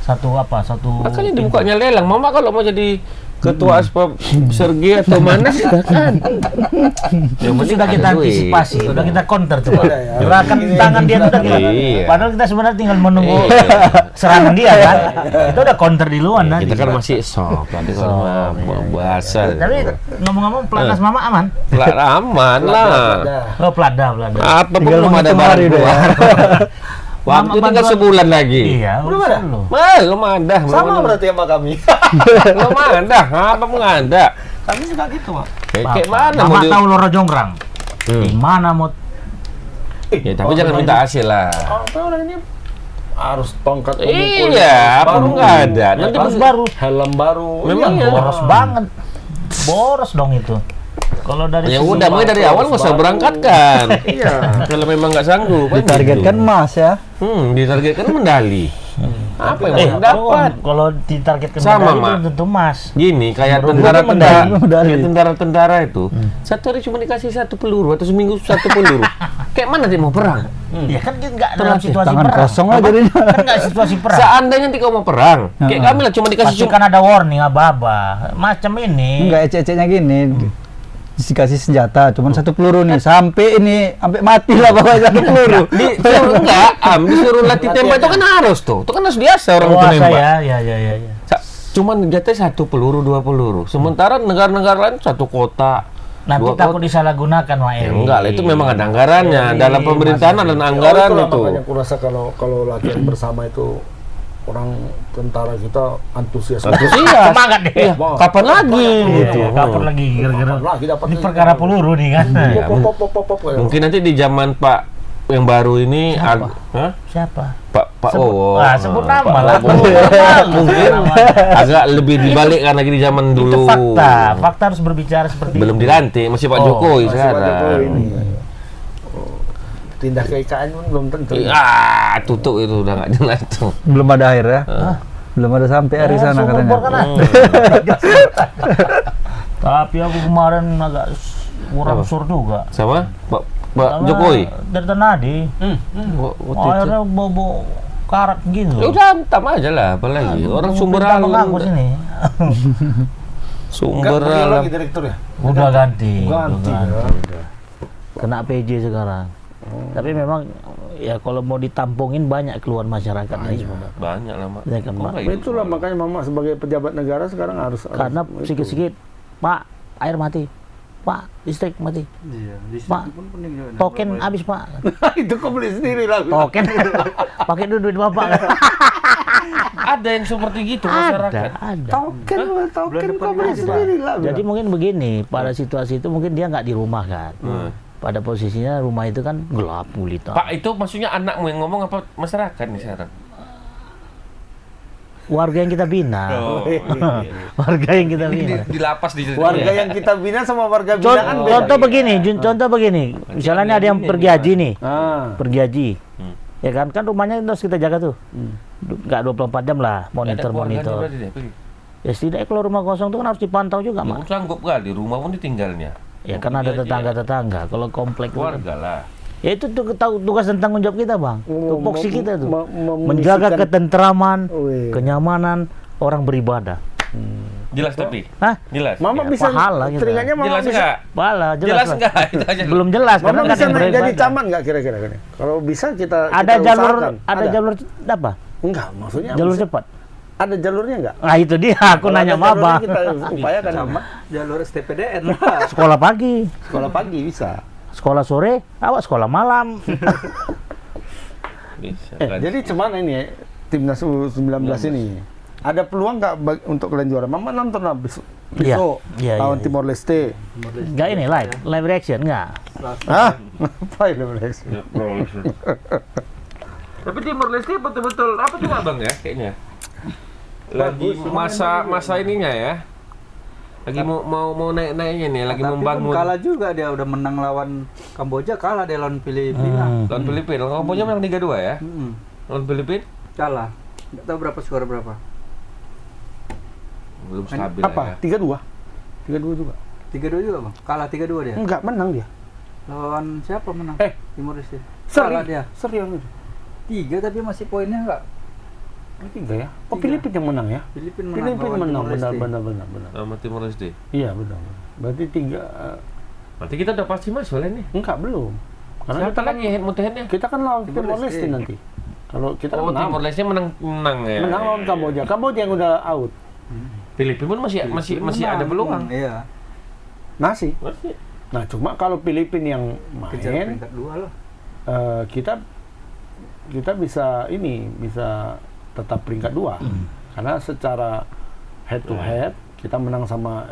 Satu apa? Satu Makanya dibukanya lelang. Mama kalau mau jadi ketua Aspop Sergi atau mana silakan. Yang penting sudah ada kita duit. antisipasi, sudah kita counter coba. Sudah ya. Gerakan tangan dia sudah kita. Iya. Padahal kita sebenarnya tinggal menunggu Iya. serangan dia kan. Kita udah counter di luar nanti. Kita kan masih soft. Nanti kalau bahasa. Tapi ngomong-ngomong pelatnas mama aman? Aman lah. Oh pelada. Apa pun Tinggal belum ada menghitung barang hari udah ya. keluar. Waktu Mama tinggal bantuan- sebulan lagi. Iya, Belum ada? belum. Belum ada. Sama berarti sama kami. Belum ada. Apa pun nggak ada. Kami juga gitu, Mak. Kayak mana Mama mau di- tahu Loro Jonggrang. Di mana mau Ya tapi jangan minta hasil lah. Apa orang ini harus tongkat pemukul. Iya, apa pun nggak ada. Nanti harus pas- baru. helm baru. Memang Iya, ya. Boros banget. Boros dong itu. Kalau dari Ya segi- udah, mulai dari awal nggak usah baru. berangkatkan. Iya. Kalau memang nggak sanggup, kan Ditargetkan gitu. emas ya. Ditargetkan medali. Apa yang mau dapat? Kalau ditargetkan Sama, medali Mak. belum tentu emas. Gini, kayak Medali. kayak tentara-tentara itu, satu hari cuma dikasih satu peluru atau seminggu satu peluru. Kayak mana dia mau perang? Ya kan dia nggak dalam situasi Tangan perang. kosong lah jadinya. Kan nggak situasi perang. Seandainya nanti kau mau perang, kayak kami lah cuma dikasih Pasti kan ada warning apa-apa. Macam ini. Enggak ecek-eceknya gini. dikasih senjata, cuman 1 peluru nih, sampai mati lah bawa 1 peluru. Disuruh enggak, disuruh latih tembak itu kan harus tuh. Itu kan harus biasa orang itu nembak. Ya. Cuman jatah 1 peluru, 2 peluru. Sementara negara-negara lain 1 kota. Nanti 2 takut kota. disalahgunakan, Mak Eri. Enggak lah, itu memang ada anggarannya. Dalam pemerintahan ada anggaran itulah itu. makanya aku rasa kalau latihan bersama itu orang tentara kita antusias. Antusias. Semangat deh. Iya, kapan lagi gitu. Kapan lagi kira-kira. Lagi dapat Ini perkara peluru nih kan. Iya, mungkin nanti di zaman Pak yang baru ini Siapa? Hah? Siapa? Pak Sebut- Owo. sebut nama Pak lah. Owo. Mungkin agak lebih dibalikkan lagi di zaman Itu dulu. fakta. Fakta harus berbicara seperti Belum itu. dilantik, masih Pak Oh, Jokowi Masih Pak sekarang. Jokowi ini. Pindah ke IKN pun belum tentu. Tutup itu udah nggak jelas tuh. Belum ada air ya. Belum ada sampai air di sana sumber katanya. bor kan ada. Tapi aku kemarin agak kurang sur juga. Sama Pak Karena Jokowi. dari Tanadi. Akhirnya bobo karat gitu. Ya udah antam aja lah, apalagi orang sumber Minta alam. mengaku sini. Sumber Enggak alam. lagi direktur ya? Udah ganti. Ganti, Udah. Kena PJ sekarang. Tapi memang ya kalau mau ditampungin banyak keluhan masyarakat nih sebenarnya. Banyak lah, Mak. Ya kan, Kok Mak? nggak gitu? Itulah makanya Mama sebagai pejabat negara sekarang harus Karena itu. sikit-sikit, Pak, air mati. Pak, listrik mati. Pak, token habis, Pak. itu kau beli sendiri lah. Token. Pakai duit Bapak. Ada yang seperti gitu masyarakat. Ada. Token kau beli sendiri lah. Jadi mungkin begini, pada situasi itu mungkin dia nggak di rumah kan. Pada posisinya rumah itu kan gelap gulita. Pak, itu maksudnya anakmu yang ngomong apa masyarakat nih sekarang? Warga yang kita bina. Oh, Warga yang kita bina. di lapas di Warga yang kita bina sama warga binaan beda. Contoh begini, contoh begini. Misalnya ada yang pergi haji nih. Ah. Pergi haji. Ya kan rumahnya harus kita jaga tuh. Nggak 24 jam lah monitor. Ya setidaknya kalau rumah kosong itu kan harus dipantau juga, Mak. Mak. Sanggup kali rumah pun ditinggalnya. Ya kan ada tetangga-tetangga. Kalau komplek itu kan. Keluarga lah. Ya itu tugas dan tanggung jawab kita, Bang. Tupoksi kita tuh. mengisikan- Menjaga ketentraman, Wih. kenyamanan orang beribadah. Jelas tapi? Hah? Jelas. Mama Ya, bisa pahala kita. telinganya Mama Jelas bisa. enggak? Pahala, jelas. Jelas Bang. enggak? Itu aja. Belum jelas Mama karena nggak bisa ada yang jadi beribadah. caman nggak kira-kira gini? Kalau bisa kita Ada jalur usahakan. ada jalur apa? Enggak, maksudnya Jalur bisa. cepat. Ada jalurnya enggak? Nah, itu dia aku Kalau nanya ada sama jalurnya Abang. kita upayakan sama Jalur STPDN lah. Sekolah pagi, sekolah pagi bisa. sekolah sore, awak sekolah malam. Bisa. Jadi cuman ini timnas U19 ini ada peluang nggak untuk kalian juara? Mama nonton lah besok Iya, lawan iya. Timor Leste. Enggak ini live reaction enggak? Hah? Apa itu Leste? Tapi Timor Leste betul-betul apa tuh Abang ya kayaknya? Lagi masa ininya ya. Lagi mau naik-naiknya nih, lagi membangun. Kalah juga dia, udah menang lawan Kamboja, kalah dia lawan Filipina. Lawan Filipina, Kamboja menang 3-2 ya? Lawan Filipina Kalah. Enggak tahu berapa skor berapa. belum stabil Apa? ya. 3-2? 3-2 juga. 3-2 juga, Bang. Kalah 3-2 dia. Enggak, menang dia. Lawan siapa menang? Timor Leste. Seri Kalah dia. Serius itu. 3 tapi masih poinnya enggak. 3 ya? Oh, 3. Filipina yang menang ya? Filipina menang. Filipina lawan menang, Timor Leste. benar. Sama Timor Leste. Iya, benar. Berarti 3 Nanti kita udah pasti masuk lah nih. enggak belum. Karena Siapa kita kan lagi head muteheadnya? kita kan lawan Timor Timor Leste. Leste nanti. Kalau kita Oh, menang, Timor Leste menang ya. menang lawan Kamboja. Kamboja yang udah out. Filipina pun masih ada peluang. Iya. Masih. Masih. Nah, cuma kalau Filipina yang Kejar main, peringkat 2 lah. kita bisa tetap peringkat 2. Karena secara head to head kita menang sama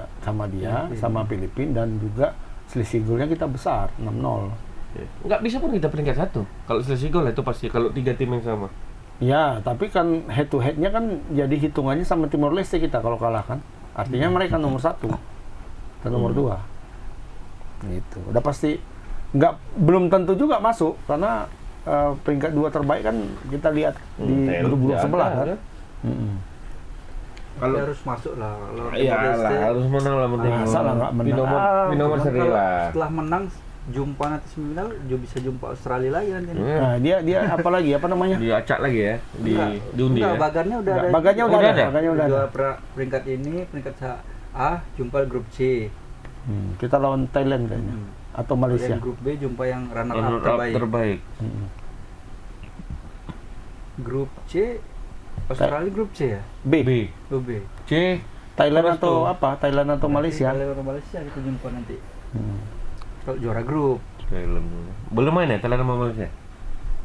dia, sama Filipina, dan juga selisih golnya kita besar 6-0. Nggak bisa pun kita peringkat 1. Kalau selisih gol itu pasti kalau 3 tim yang sama. Ya, tapi kan head to headnya kan jadi hitungannya sama Timor Leste kita kalau kalah kan. Artinya mereka nomor 1 dan nomor 2. Gitu. Udah pasti belum tentu juga masuk karena peringkat 2 terbaik kan kita lihat di grup-grup sebelah kan. Kalau harus masuk lah. Kalau Iya Timor Leste, lah, harus menang lah penting. Masa lah nggak menang? Di nomor seri kalau lah. setelah menang jumpa nanti semifinal, bisa jumpa Australia lagi nanti. Nah, dia apa lagi? Apa namanya? Diacak lagi ya, diundi ya. Bagannya udah ada. Bagannya udah ada. Bagannya udah ada. Peringkat ini, peringkat A jumpa grup C. Kita lawan Thailand kayaknya atau Malaysia. Kemudian grup B jumpa yang runner up Runner-up terbaik. terbaik. Grup C Australia grup C ya? B. Grup B. C. Thailand Terus atau tuh. apa? Thailand atau Malaysia? Thailand atau Malaysia kita jumpa nanti. Kalau juara grup Thailand. Belum main ya Thailand sama Malaysia?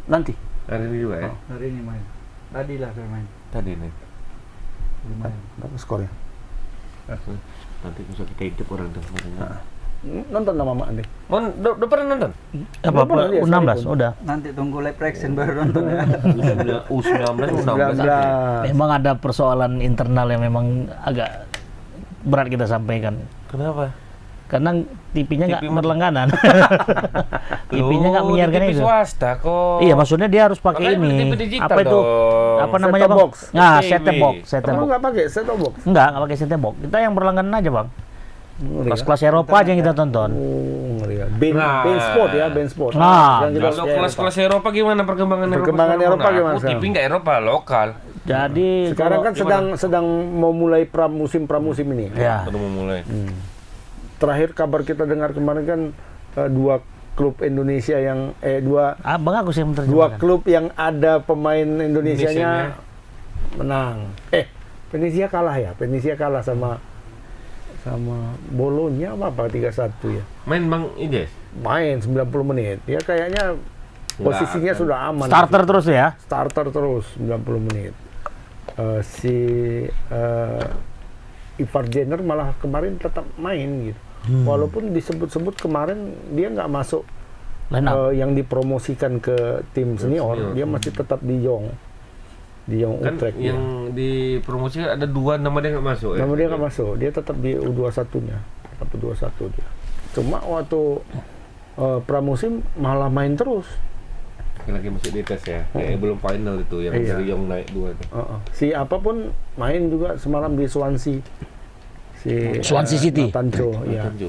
Nanti. Hari ini juga ya? hari ini main. Tadi lah saya main. Tadi nih. Lumayan. Berapa skornya? Nanti bisa kita hidup orang tuh. Nonton sama Mak Andi. Udah pernah nonton? Apa? Belum, dia U16 sekalipun. udah. Nanti tunggu live reaction baru nonton ya. U19, U16. Memang ada persoalan internal yang memang agak berat kita sampaikan. Kenapa? Karena TV-nya nggak TV berlangganan. TV-nya nggak menyiarkan TV itu. swasta kok. Iya, maksudnya dia harus pakai Makanya ini. TV digital Apa itu? dong. Apa namanya, Set-top Bang? box. Nah, TV. set-top box, set-top Kamu box. nggak pakai set-top box? Enggak pakai set-top box. Kita yang berlangganan aja, Bang. Kelas-kelas Eropa aja yang kita tonton. Oh, ngeri ya. Nah. Band sport ya, band sport. Nah, Yang kita Kalau pakai kelas-kelas Eropa gimana perkembangan Perkembangan Eropa sekarang? gimana Aku TV sekarang? nggak Eropa, lokal. Jadi Sekarang kan Gimana? sedang mau mulai pramusim ini. ya. Baru mau mulai. Terakhir kabar kita dengar kemarin kan dua klub Indonesia yang Abang aku sih yang dua menerjemahkan. klub yang ada pemain Indonesianya menang. Venezia kalah ya. Venezia kalah sama Bolonya apa 3-1 ya. Main Bang Ijes? Main 90 menit. Ya kayaknya posisinya akan. sudah aman. Starter terus ya. Starter terus 90 menit. Si Ivar Jenner malah kemarin tetap main gitu. Walaupun disebut-sebut kemarin dia nggak masuk Line up. yang dipromosikan ke tim senior, dia masih tetap di Yong Kan Utrecht. yang dipromosikan ada 2 nama dia nggak masuk ya? Namun dia nggak masuk, dia tetap di U21-nya, tetap U21 dia. Cuma waktu pramusim malah main terus. Lagi masih di tes ya, kayak belum final itu yang Iya. dari yang naik 2 itu. Si apapun main juga semalam di Swansea. Swansea City. Natanjo, ya. Tanju.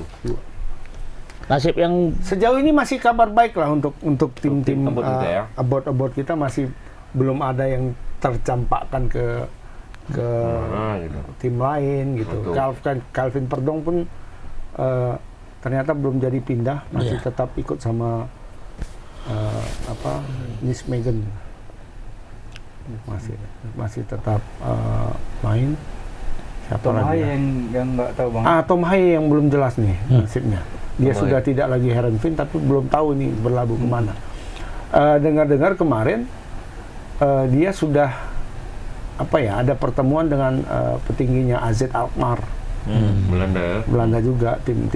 Nasib yang Sejauh ini masih kabar baik lah untuk tim-tim Abot kita ya. abot kita masih belum ada yang tercampakkan ke Gitu. tim lain gitu. Betul. Calvin Perdong pun ternyata belum jadi pindah, masih tetap ikut sama Nis Megan. Masih tetap main. Siapa Tom lagi? Hai ya? yang nggak tahu Bang. Tom Hai yang belum jelas nih nasibnya. Dia Tom sudah tidak lagi Heerenveen tapi belum tahu ini berlabuh kemana. Dengar-dengar kemarin dia sudah ada pertemuan dengan petingginya AZ Alkmaar. Belanda juga tim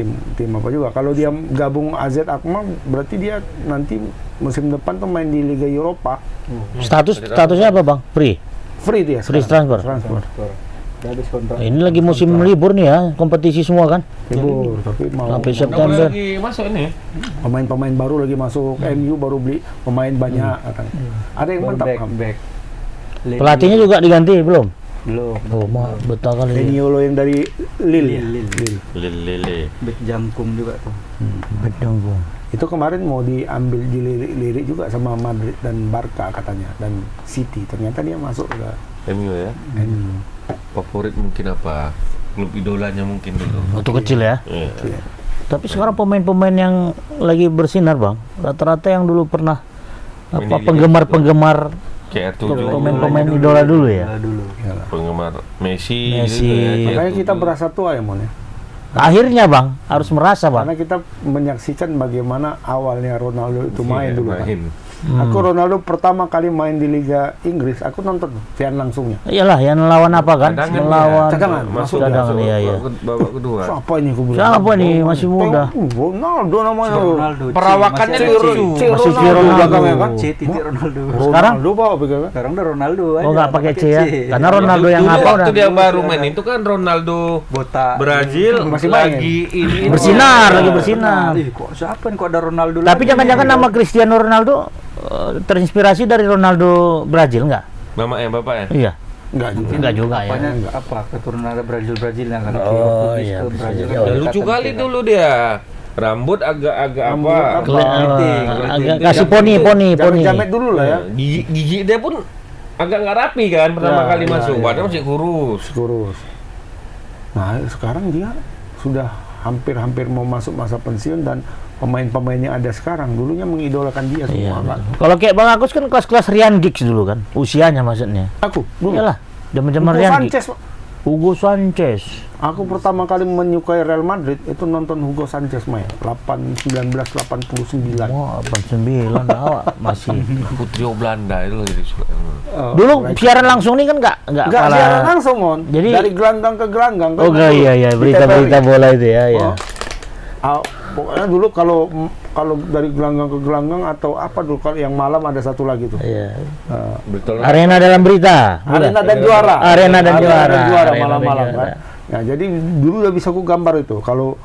apa juga. Kalau dia gabung AZ Alkmaar berarti dia nanti musim depan tuh main di Liga Eropa. statusnya apa, Bang? Free. Free dia. Free sekarang. transfer. Udah habis kontrak. Ini lagi musim libur nih ya, kompetisi semua kan. Libur, tapi mau Sampai Nggak boleh September. lagi masuk ini. pemain-pemain baru lagi masuk. MU baru beli pemain banyak katanya. Ada yang mantap. back. Pelatihnya juga diganti belum? Belum. Oh, betah kali. Leniolo yang dari Lille. Lele. Back jangkung juga tuh. Bedong. Itu kemarin mau diambil dilirik juga sama Madrid dan Barca katanya dan City. Ternyata dia masuk ke MU ya. MU. Favorit mungkin apa? Klub idolanya mungkin dulu. Waktu kecil ya. Iya. Tapi sekarang pemain-pemain yang lagi bersinar, Bang, rata-rata yang dulu pernah Main di Liga penggemar CR7 pemain idola dulu ya. penggemar Messi Messi. gitu ya, Makanya CR7. kita berasa tua ya Mon ya. Akhirnya, Bang, harus merasa, Bang. Karena kita menyaksikan bagaimana awalnya Ronaldo itu main Iya, dulu kan. main. Aku Ronaldo pertama kali main di Liga Inggris, aku nonton fan langsungnya. Iyalah, yang lawan apa kan? Cadangan Melawan ya. Cadangan, masuk cadangan, iya. babak kedua. Siapa ini aku bilang? Siapa nih, masih muda? Ronaldo namanya. Perawakannya Masih lucu. Masih Ronaldo Ronaldo. belakangnya kan. C titik Ronaldo. Sekarang? Ronaldo bawa pegang. Sekarang udah Ronaldo aja. Oh, nggak pakai C ya? Karena Dulu- Ronaldo yang dulu apa udah waktu dia baru main itu kan Ronaldo botak. Brazil Masih main. lagi ini bersinar, lagi bersinar. Ih, kok siapa nih kok ada Ronaldo Tapi lagi? jangan-jangan nama Cristiano Ronaldo terinspirasi dari Ronaldo Brazil nggak? bapaknya. Iya. Enggak juga. Enggak juga ya. Apanya apa keturunan ada Brazil-Brazilnya kan? Oh, Portugis iya, ke bisa Brazil jadi. kan Oh, Ya, lucu kedekatan kali kita. dulu dia. Rambut agak-agak Rambut apa? apa? Agak kasih poni. Jamet dulu lah ya. Gigi dia pun agak nggak rapi kan pertama Ya, kali ya, masuk. ya. Padahal masih kurus. Kurus. Nah, sekarang dia sudah hampir mau masuk masa pensiun dan pemain-pemain yang ada sekarang dulunya mengidolakan dia Iya. semua kan. Kalau kayak Bang Agus kan kelas-kelas Ryan Giggs dulu kan, usianya maksudnya. Aku dulu Iyalah, zaman-zaman Hugo Ryan Sanchez, Giggs. Hugo Sanchez. aku pertama kali menyukai Real Madrid itu nonton Hugo Sanchez main 1989. Wah, 89 awak masih. Putri Belanda itu lagi disuka. Dulu siaran langsung nih kan nggak Enggak kalah. siaran langsung, Mon. Jadi- Dari gelanggang ke gelanggang. Oh kan iya iya, di berita-berita TVRI. bola itu ya, ya. Pokoknya dulu kalau dari gelanggang ke gelanggang atau apa dulu kalau yang malam ada satu lagi tuh. Iya. Betul. Arena dalam berita. Arena Bukan? dan juara. Arena dan juara. Arena dan malam-malam juara. kan. Nah, jadi dulu udah bisa aku gambar itu. Kalau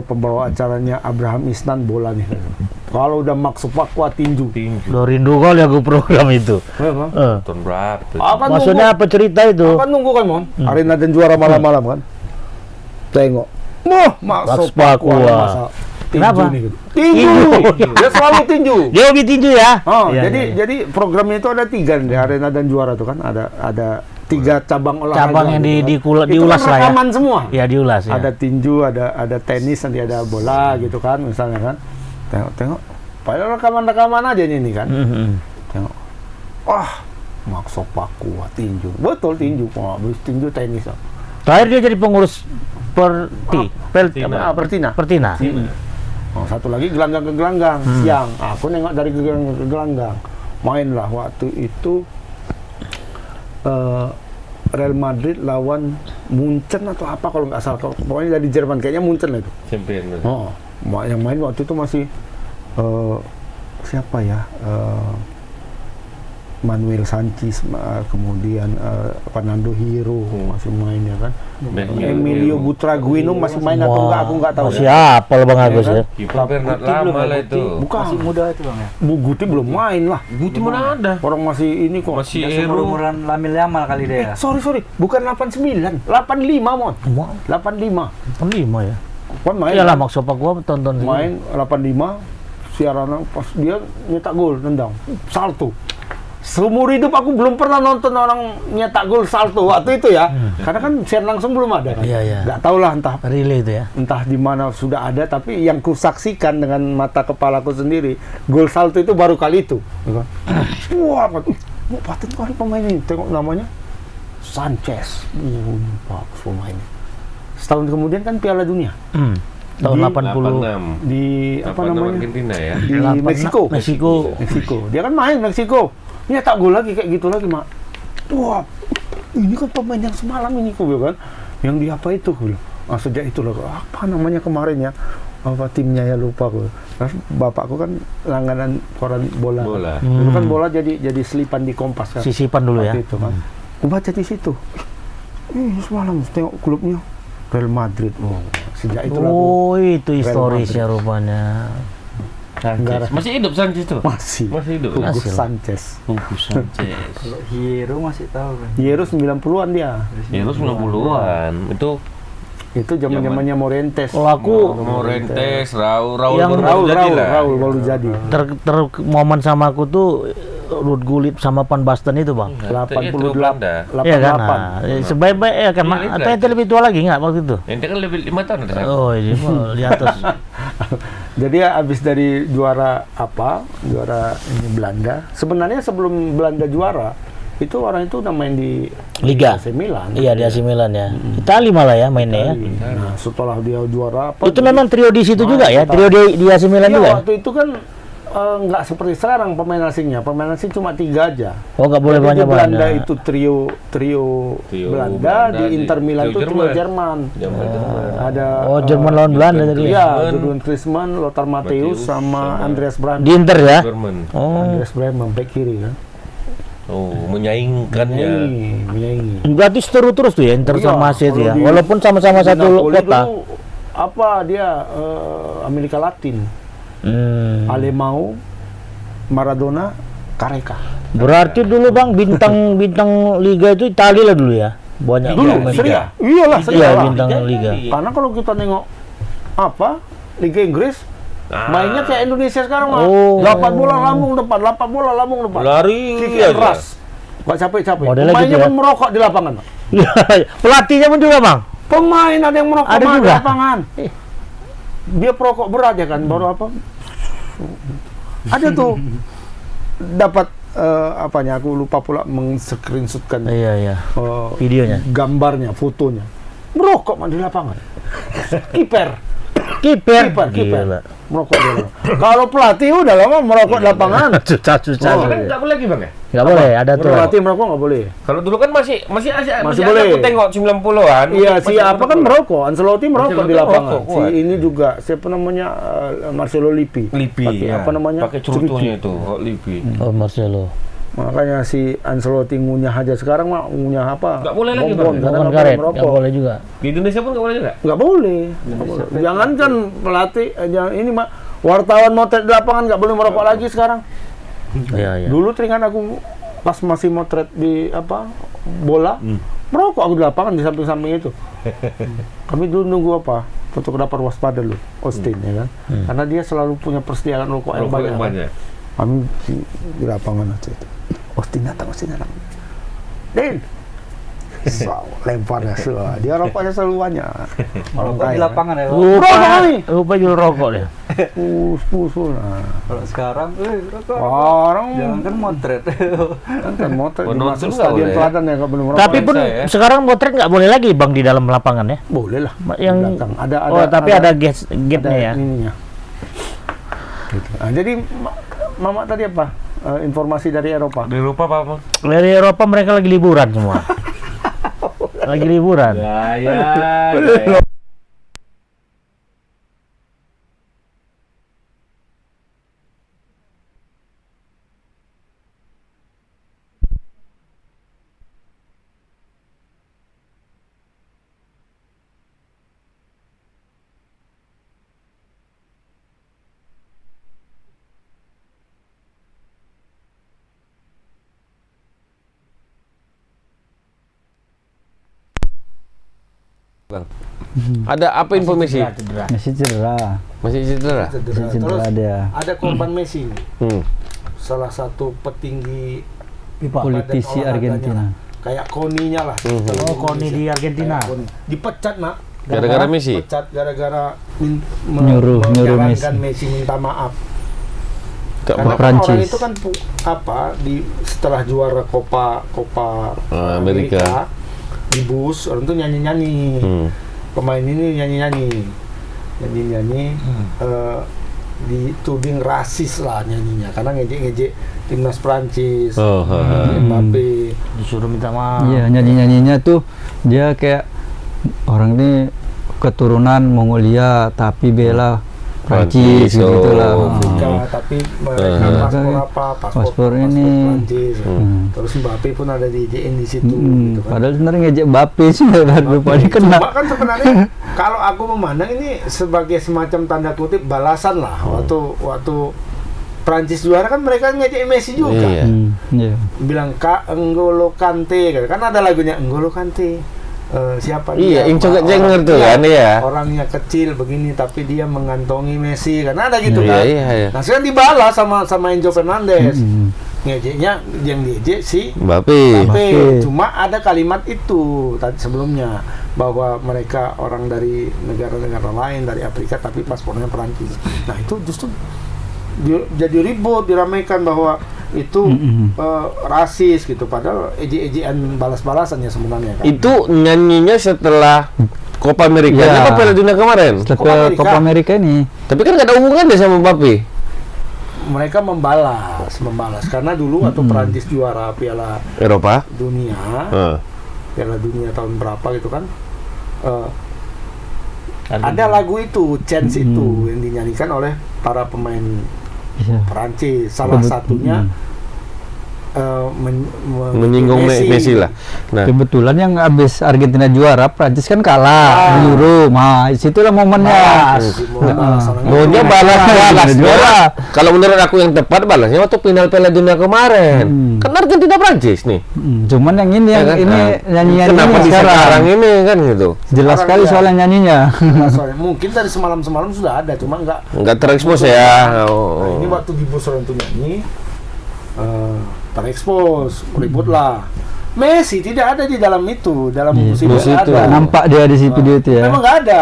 pembawa acaranya Abraham Isnan bola nih. Kalau udah Max Pakwa tinju. Lo rindu kali aku program itu. Ya, Bang. Tahun berapa tuh? Akan Maksudnya apa cerita itu? Akan nunggu kan, Mon? Arena dan juara malam-malam kan. Tengok. Max Max Pakwa Pakwa. masa tinju Kenapa? nih, gitu. Tinju. Dia selalu tinju. Dia hobi tinju ya? Oh, Iya, jadi iya. jadi programnya itu ada 3 di Arena dan Juara tuh kan ada 3 cabang olahraga. Cabang yang gitu kan. diulas Itu kan lah ya. rekaman semua. Ya diulas ya. Ada tinju, ada tenis, nanti ada bola gitu kan misalnya kan. Tengok. Padahal rekaman-rekaman aja ini kan. Mhm. Tengok. Wah, Max Pakwa tinju. Betul tinju. Wah, habis tinju tenis. Terakhir dia jadi pengurus Pertina. Pertina. Oh, satu lagi gelanggang ke gelanggang siang. Aku nengok dari gelanggang ke gelanggang. Mainlah waktu itu Real Madrid lawan Munchen atau apa kalau nggak salah. Pokoknya dari Jerman kayaknya Munchen lah itu. Champion. Oh, yang main waktu itu masih siapa ya? Manuel Sanchez, kemudian Fernando Hierro masih main ya kan. Emilio Butragueño masih main atau enggak aku nggak tahu. Masih Ya. apa lo Bang Agus ya? Kiper Bernat lama lah itu. Bukan. Masih muda itu Bang ya. Bu Guti belum main lah. Guti mana ada? Orang masih ini kok. Masih Biasa Eru. umur-umuran Lamil Yamal kali dia ya. Sorry, bukan 89, 85 Mon. 85. 5 ya. Kan main. Iyalah maksud Pak gua tonton sih. Main 85 siaran pas dia nyetak gol tendang salto. Seumur hidup aku belum pernah nonton orang nyetak gol salto waktu itu ya. Karena kan siaran langsung belum ada kan. Iya, iya. Nggak tahu lah Relay itu ya. entah di mana sudah ada, tapi yang kusaksikan dengan mata kepalaku sendiri, gol salto itu baru kali itu. Ya kan? Wah, paten kali pemain ini. Tengok namanya Sanchez. Bagus pemainnya. Setahun kemudian kan Piala Dunia Tahun Di- 80. 86. di apa namanya? Argentina ya. Di 86, Meksiko. Meksiko. Dia kan main Meksiko. Ini tak gol lagi kayak gitu lagi, Mak. Wah, ini kan pemain yang semalam ini kok kan. Yang di apa itu gue. Ah, sejak itu loh, apa namanya kemarin ya? Apa timnya ya lupa gue. Terus bapakku kan langganan koran bola. Bola. Dulu kan bola jadi selipan di Kompas kan. Sisipan dulu ya. Waktu itu kan. Aku baca di situ. Semalam tengok klubnya Real Madrid. Oh, sejak itu Oh, itu Real historisnya rupanya. Sanchez. Masih hidup Sanchez tuh? Masih hidup. Hugo Masih. Sanchez. Hugo Sanchez. Kalau Hierro masih tahu kan. Hierro 90-an dia. Ya lu 90-an. Itu Zaman-zamannya Morientes. Kalau aku Morentes, Raul Yang baru jadi lah. Raul baru jadi. momen sama aku tuh Ruud Gullit sama Van Basten itu Bang. Nah, itu Belanda. 88. Iya kan? Nah, sebaik-baik ya kan. Iya, Atau ente lebih tua lagi nggak waktu itu? Ente kan lebih 5 tahun ada saya. Oh, ini mah di atas. Jadi ya habis dari juara ini Belanda. Sebenarnya sebelum Belanda juara, itu orang itu udah main di Liga. AC Milan. Iya di AC Milan ya. Itali malah ya mainnya ya. Nah, setelah dia juara apa? Itu memang trio di situ juga ya, trio di AC Milan Iya, juga. waktu itu kan nggak seperti sekarang pemain asingnya. Pemain asing cuma 3 aja. Oh nggak boleh Jadi di banyak Belanda banyak. itu trio Belanda, di Inter Milan itu trio Jerman. Ada Oh Jerman lawan Belanda tadi. Ya? Iya, Jurgen Klinsmann, Lothar Matthäus sama Andreas Brahms. Di Inter ya. Jerman. Oh. Andreas Brahms back kiri kan. Oh, menyaingkan ya. Menyaingi. Berarti seteru terus tuh ya Inter Iya, sama AC itu ya. kalau di- Walaupun sama-sama Di satu Napoli kota. dulu, apa dia Amerika Latin. Alemão, Maradona, Careca. Berarti dulu Bang bintang liga itu Italia lah dulu ya. Banyak Dulu pemain. Serie A. Iyalah Serie Iya A lah. bintang liga. Karena kalau kita nengok Liga Inggris mainnya kayak Indonesia sekarang mah. Oh. 8 bola lambung depan, 8 bola lambung depan. Lari Kick aja. and rush. Gak capek-capek. Modelnya Pemainnya gitu ya. pun merokok di lapangan. Pak. Pelatihnya pun juga Bang. Pemain ada yang merokok Ada di juga? lapangan. Dia perokok berat ya kan, baru apa? Ada tuh dapat apanya, aku lupa pula meng-screenshotkan Iya. Videonya. gambarnya, fotonya. Merokok di lapangan. Kiper. Gila. Merokok di lapangan. Kalau pelatih udah lama merokok di lapangan. Susah. Oh, Kan nggak boleh lagi bang ya? Nggak boleh, ada tuh. Pelatih merokok nggak boleh. Kalau dulu kan masih boleh. Aku tengok 90-an. Iya, siapa kan merokok. Ancelotti merokok Ancelotti di lapangan. merokok, Si kuat. ini juga siapa namanya, Marcelo Lippi. Lipi, Pakai apa namanya? Pakai cerutunya itu, Lipi. Oh, Marcelo. Makanya si Ancelotti ngunyah aja sekarang mah, ngunyah apa? Nggak boleh lagi, Bonbon, Bang. karena Bukan nggak karet, merokok. nggak boleh juga. Di Indonesia pun nggak boleh juga. Nggak boleh. Jangan kan pelatih, jangan ini mah wartawan motret di lapangan nggak boleh merokok lagi sekarang. Iya. Dulu teringat aku pas masih motret di apa bola, merokok aku di lapangan di samping-samping itu. Kami dulu nunggu apa? Fotografer waspada dulu, Austin ya kan, karena dia selalu punya persediaan rokok yang Rokok yang banyak. banyak. Kami di lapangan aja itu. Austin datang. Den, lempar ya semua. Dia rokoknya selalu banyak. Orang Di kaya. lapangan ya. Pak. Lupa jual rokok deh. pus. Nah. Kalau sekarang rokok. Orang Jangan kan motret. kan motret di Penonton masuk nggak stadion boleh. Teladan ya nggak boleh merokok. Tapi pun saya. sekarang potret nggak boleh lagi bang di dalam lapangan ya. boleh lah. Yang Di belakang. Ada tapi ada gate-nya ya. ininya. Gitu. Nah, jadi Mama tadi apa? Informasi dari Eropa. Di Eropa apa? Dari Eropa mereka lagi liburan semua. Lagi liburan. Ya. Bang. Ada apa informasi? Cedera. Masih cedera. Masih cedera? Masih cedera dia. Ada korban Messi. Hmm. Salah satu petinggi Politisi badan olahraganya Argentina. lah. Kayak Koninya lah. Oh, Koni di Argentina. Kayak Koni. Dipecat nak. Gara-gara Messi? Pecat gara-gara Nyuruh menyarankan Messi. Messi minta maaf. Gak Karena mau. kan orang Prancis. itu kan setelah juara Copa Amerika. di bus orang tuh nyanyi-nyanyi. Pemain ini nyanyi-nyanyi. Dituding rasis lah nyanyinya karena ngejek-ngejek timnas Prancis. Mbappe Disuruh minta maaf. Iya, nyanyi-nyanyinya tuh dia kayak orang ini keturunan Mongolia tapi bela Prancis Prancis, gitu lah. Afrika, tapi mereka paspor apa? Paspor ini. Prancis. Terus Mbappe pun ada di situ. Gitu kan. Padahal sebenarnya ngejek Mbappe sih lupa dikena. Cuma kan sebenarnya kalau aku memandang ini sebagai semacam tanda kutip balasan lah. Waktu Prancis juara kan mereka ngejek Messi juga. Iya. Iya. Bilang Kak N'Golo Kante, kan ada lagunya N'Golo Kante. Siapa Iya, dia? yang coba Orang- jenger tuh iya, kan, iya. Orangnya kecil begini tapi dia mengantongi Messi, karena ada gitu Iya, kan. iya. Nah sekarang dibalas sama Enzo Fernandez. Ngejeknya yang diejek si Mbappe. Mbappe. Cuma ada kalimat itu tadi sebelumnya bahwa mereka orang dari negara-negara lain dari Afrika tapi paspornya Perancis. Nah itu justru jadi ribut, diramaikan bahwa itu rasis gitu, padahal ejek-ejekan balas-balasannya sebenarnya kan. Itu nyanyinya setelah Copa America Iya. apa Piala Dunia kemarin? Setelah ke Copa Amerika ini. Tapi kan nggak ada hubungannya sama Mbappe. Mereka membalas karena dulu waktu Perancis juara Piala Eropa. Dunia, Piala Dunia tahun berapa gitu kan, ada lagu itu, Chance itu yang dinyanyikan oleh para pemain Iya. Perancis, salah satunya Menyinggung Messi lah. Nah, Kebetulan yang habis Argentina juara, Prancis kan kalah di Euro. Nah, situlah momennya. maunya balas Juara. Kalau menurut aku yang tepat balasnya waktu final Piala Dunia kemarin. Kan Argentina Prancis nih. Cuman yang ini Ya kan? nyanyian Kenapa ini di sekarang sekarang ini kan gitu? jelas sekali Sekarang soalnya nyanyinya. Nah, soalnya mungkin dari semalam sudah ada, cuma Nggak terekspos ya. Nah, ini waktu di bus orang tuh nyanyi terekspos, ribut lah. Messi tidak ada di dalam itu, dalam Iya, musik bus tidak itu. ada. Nampak dia di video itu ya. Memang nggak ada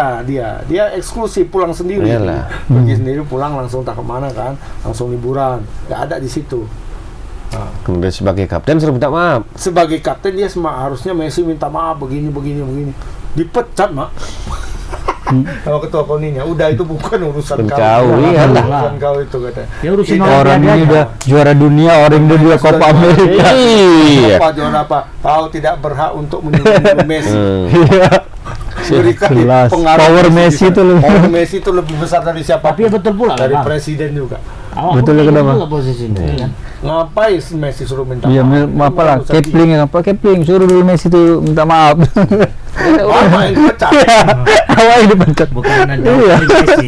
dia eksklusif pulang sendiri. Iyalah. Pergi sendiri pulang langsung tak kemana kan, langsung liburan, nggak ada di situ. Nah, Kemudian sebagai kapten suruh minta maaf. sebagai kapten dia harusnya Messi minta maaf begini, dipecat mak. Sama ketua poninya, udah itu bukan urusan Bukan kau, kau, iyalah. urusan kau itu katanya. Ya urusin Tidak. Orang Olimpiade ini aja. udah juara dunia, orang ini udah Copa Amerika. Iya. Apa juara apa? Kau tidak berhak untuk menyuruh Messi. Hmm. Iya. Berikan Jelas. pengaruh Power Messi itu lebih. Power Messi itu lebih besar dari siapa? Tapi ya betul pula Dari Bang. presiden juga. Awak Betul pun kenapa? juga posisinya kan. Ngapain si Messi suruh minta Iya, maaf? apa lah, Kepling ya, apa Kepling suruh dulu Messi tuh minta maaf. Apa yang dipecat? Awal dipecat. Bukan ada Iya. Messi.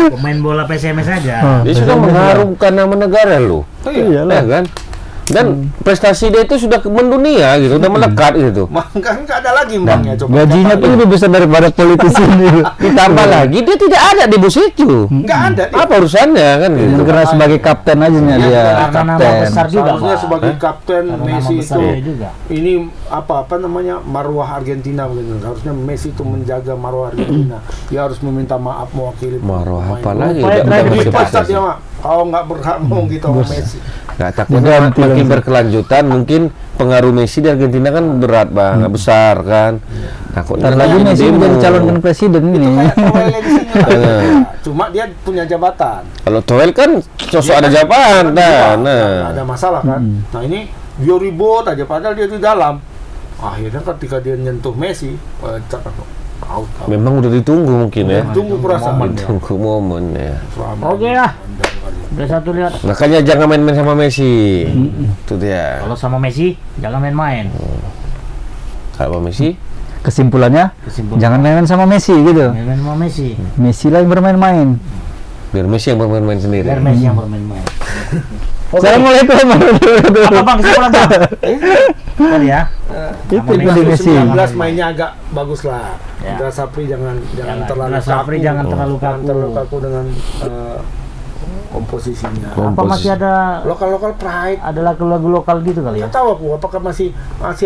Pemain bola PSMS aja. Dia sudah mengharumkan nama negara lo. Iya. Ya kan? Dan prestasi dia itu sudah mendunia gitu, udah melekat gitu. Kan nggak ada lagi mbangnya coba. Gajinya tuh lebih besar daripada politisi ini. Ditambah lagi dia tidak ada di bus itu. Nggak ada. dia. Apa urusannya kan gitu? Yang karena sebagai kapten aja nih dia. Karena nama Kapten. besar juga, Seharusnya Pak. sebagai kapten Karena Messi nama besar itu dia juga. ini apa namanya marwah Argentina begitu. Harusnya Messi itu menjaga marwah Argentina. Dia harus meminta maaf mewakili. Marwah pemain. apa lagi? Upaya Udah terakhir masuk Dipecat prestasi. dia mak. Kau nggak berhak ngomong gitu sama Messi. Nggak, takutnya Ganti makin langsung. berkelanjutan mungkin pengaruh Messi di Argentina kan berat bang, nggak besar kan. Takutnya Ntar lagi jadi Messi demo. menjadi calon presiden ini. Kayak Toel di sini lah. Cuma dia punya jabatan. Kalau Toel kan sosok ada jabatan, Nggak nah. ada masalah kan. Nah ini dia ribut aja padahal dia di dalam. Akhirnya ketika dia nyentuh Messi, pecat aku. Out. Memang udah ditunggu mungkin ya. Tunggu perasaan. Tunggu momen ya. Oke lah. Udah satu lihat. Makanya jangan main-main sama Messi. Itu dia. Kalau sama Messi jangan main-main. Kalau Messi, Kesimpulannya, Kesimpulan. jangan main-main sama Messi gitu. Main-main sama Messi. Messi lah yang bermain-main. biar Messi yang bermain-main sendiri. Biar Messi yang bermain-main. Assalamualaikum. Apa bang kesimpulan bang? Tadi ya. Itu Sama ide Messi. 19 mainnya agak bagus lah. Ya. Indra Sapri jangan terlalu Indra Sapri kaku. jangan terlalu Jangan kaku. terlalu kaku dengan komposisinya. Apa masih ada Lokal pride. lagu-lagu lokal gitu kali ya? Nggak tahu aku apakah masih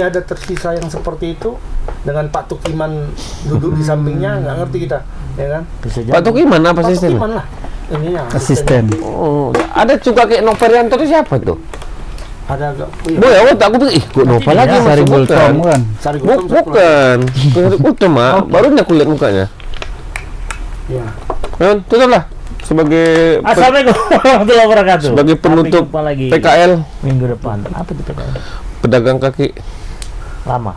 ada tersisa yang seperti itu dengan Pak Tukiman duduk di sampingnya, nggak ngerti kita, ya kan? Bisa Pak jadi. Tukiman apa Pak sistem? Tukiman lah. Ininya Asisten. Oh, ada juga kayak Noverianto itu siapa tuh? Ada agak Boy, aku pikir, ih, kok Nova lagi Sari masuk Gultom bukan? kan. Sari Gultom Bukan, Sari Gultom mak. Barunya aku lihat mukanya. Ya. Kan, tutuplah sebagai Assalamualaikum warahmatullahi wabarakatuh. sebagai penutup Sampai jumpa lagi PKL minggu depan. Apa itu PKL? pedagang kaki. Lama.